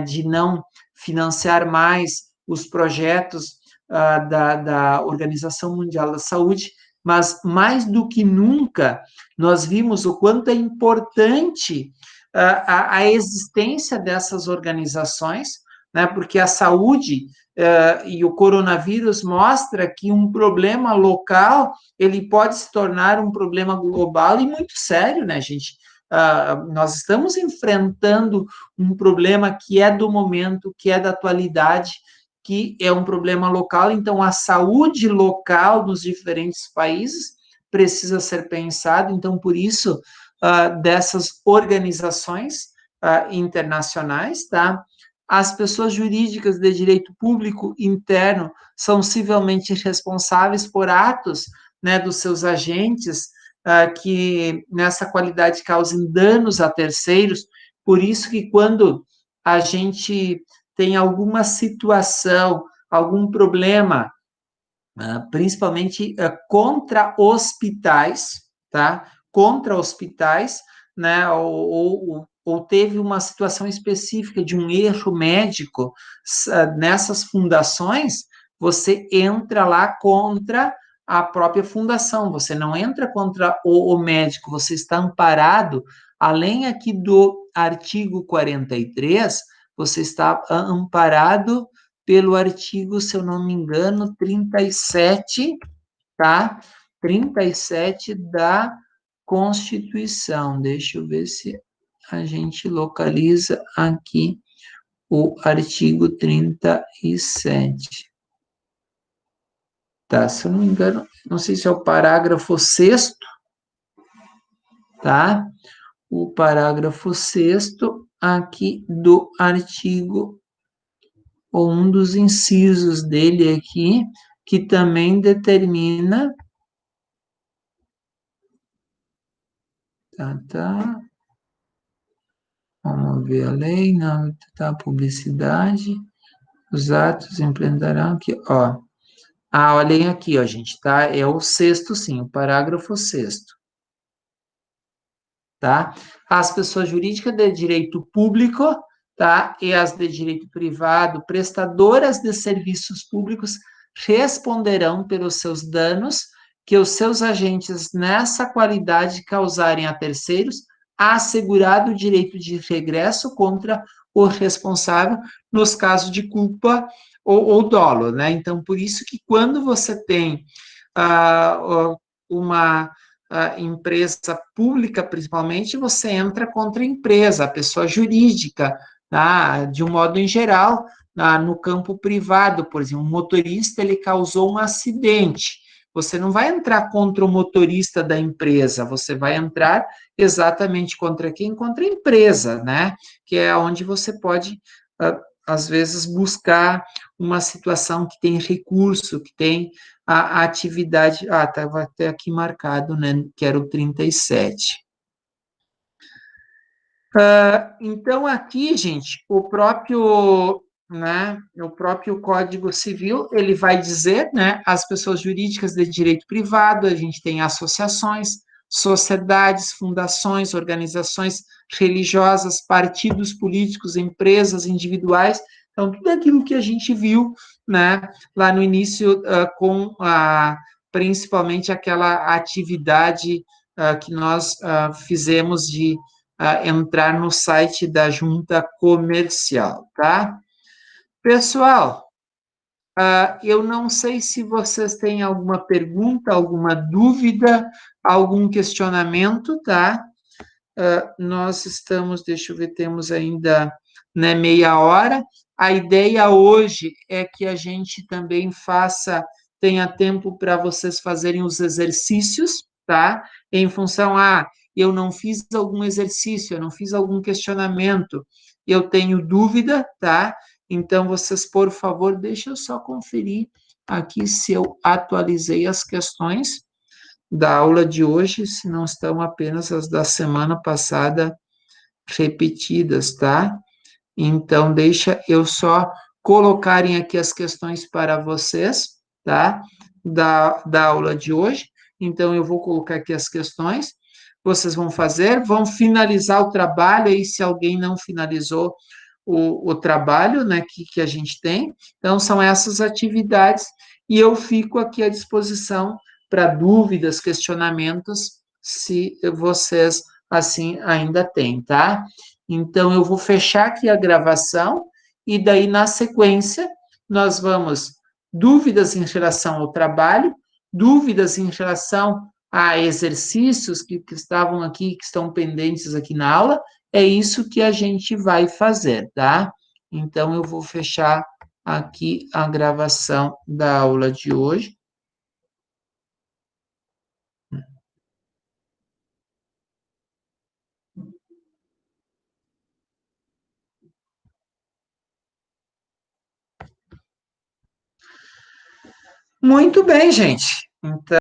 de não financiar mais os projetos da Organização Mundial da Saúde, mas mais do que nunca, nós vimos o quanto é importante a existência dessas organizações, né, porque a saúde e o coronavírus mostra que um problema local, ele pode se tornar um problema global e muito sério, né, gente? Nós estamos enfrentando um problema que é do momento, que é da atualidade, que é um problema local, então a saúde local dos diferentes países precisa ser pensada, então por isso dessas organizações internacionais, tá? As pessoas jurídicas de direito público interno são civilmente responsáveis por atos, né, dos seus agentes que, nessa qualidade, causem danos a terceiros. Por isso que, quando a gente tem alguma situação, algum problema, principalmente contra hospitais, tá? Contra hospitais, né, ou teve uma situação específica de um erro médico nessas fundações, você entra lá contra a própria fundação, você não entra contra o médico, você está amparado, além aqui do artigo 43, você está amparado pelo artigo, se eu não me engano, 37, tá? 37 da Constituição. Deixa eu ver se a gente localiza aqui o artigo 37. Tá, se eu não me engano, não sei se é o parágrafo 6º, tá? O parágrafo 6º aqui do artigo, ou um dos incisos dele aqui, que também determina... Tá. Vamos ver a lei, não, tá, publicidade, os atos implementarão aqui, ó. Olhem aqui, ó, gente, tá? É o 6º, sim, o parágrafo 6º, tá? As pessoas jurídicas de direito público, tá? E as de direito privado, prestadoras de serviços públicos, responderão pelos seus danos que os seus agentes nessa qualidade causarem a terceiros, assegurado o direito de regresso contra o responsável nos casos de culpa ou dolo, né? Então, por isso que quando você tem uma empresa pública, principalmente, você entra contra a empresa, a pessoa jurídica, tá? De um modo em geral, no campo privado, por exemplo, um motorista, ele causou um acidente, você não vai entrar contra o motorista da empresa, você vai entrar exatamente contra quem? Contra a empresa, né? Que é onde você pode, às vezes, buscar uma situação que tem recurso, que tem a atividade... estava até aqui marcado, né? Que era o 37. Então, aqui, gente, o próprio Código Civil, ele vai dizer, né, as pessoas jurídicas de direito privado, a gente tem associações, sociedades, fundações, organizações religiosas, partidos políticos, empresas individuais, então, tudo aquilo que a gente viu, né, lá no início, principalmente aquela atividade que nós fizemos de entrar no site da junta comercial, tá? Pessoal, eu não sei se vocês têm alguma pergunta, alguma dúvida, algum questionamento, tá? Nós estamos, deixa eu ver, temos ainda, né, meia hora. A ideia hoje é que a gente também tenha tempo para vocês fazerem os exercícios, tá? Em função eu não fiz algum exercício, eu não fiz algum questionamento, eu tenho dúvida, tá? Então, vocês, por favor, deixa eu só conferir aqui se eu atualizei as questões da aula de hoje, se não estão apenas as da semana passada repetidas, tá? Então, deixa eu só colocarem aqui as questões para vocês, tá? Da aula de hoje. Então, eu vou colocar aqui as questões, vocês vão fazer, vão finalizar o trabalho, aí se alguém não finalizou o trabalho, né, que a gente tem. Então, são essas atividades, e eu fico aqui à disposição para dúvidas, questionamentos, se vocês, assim, ainda têm, tá? Então, eu vou fechar aqui a gravação, e daí, na sequência, nós vamos dúvidas em relação ao trabalho, dúvidas em relação a exercícios que estavam aqui, que estão pendentes aqui na aula, é isso que a gente vai fazer, tá? Então, eu vou fechar aqui a gravação da aula de hoje. Muito bem, gente. Então,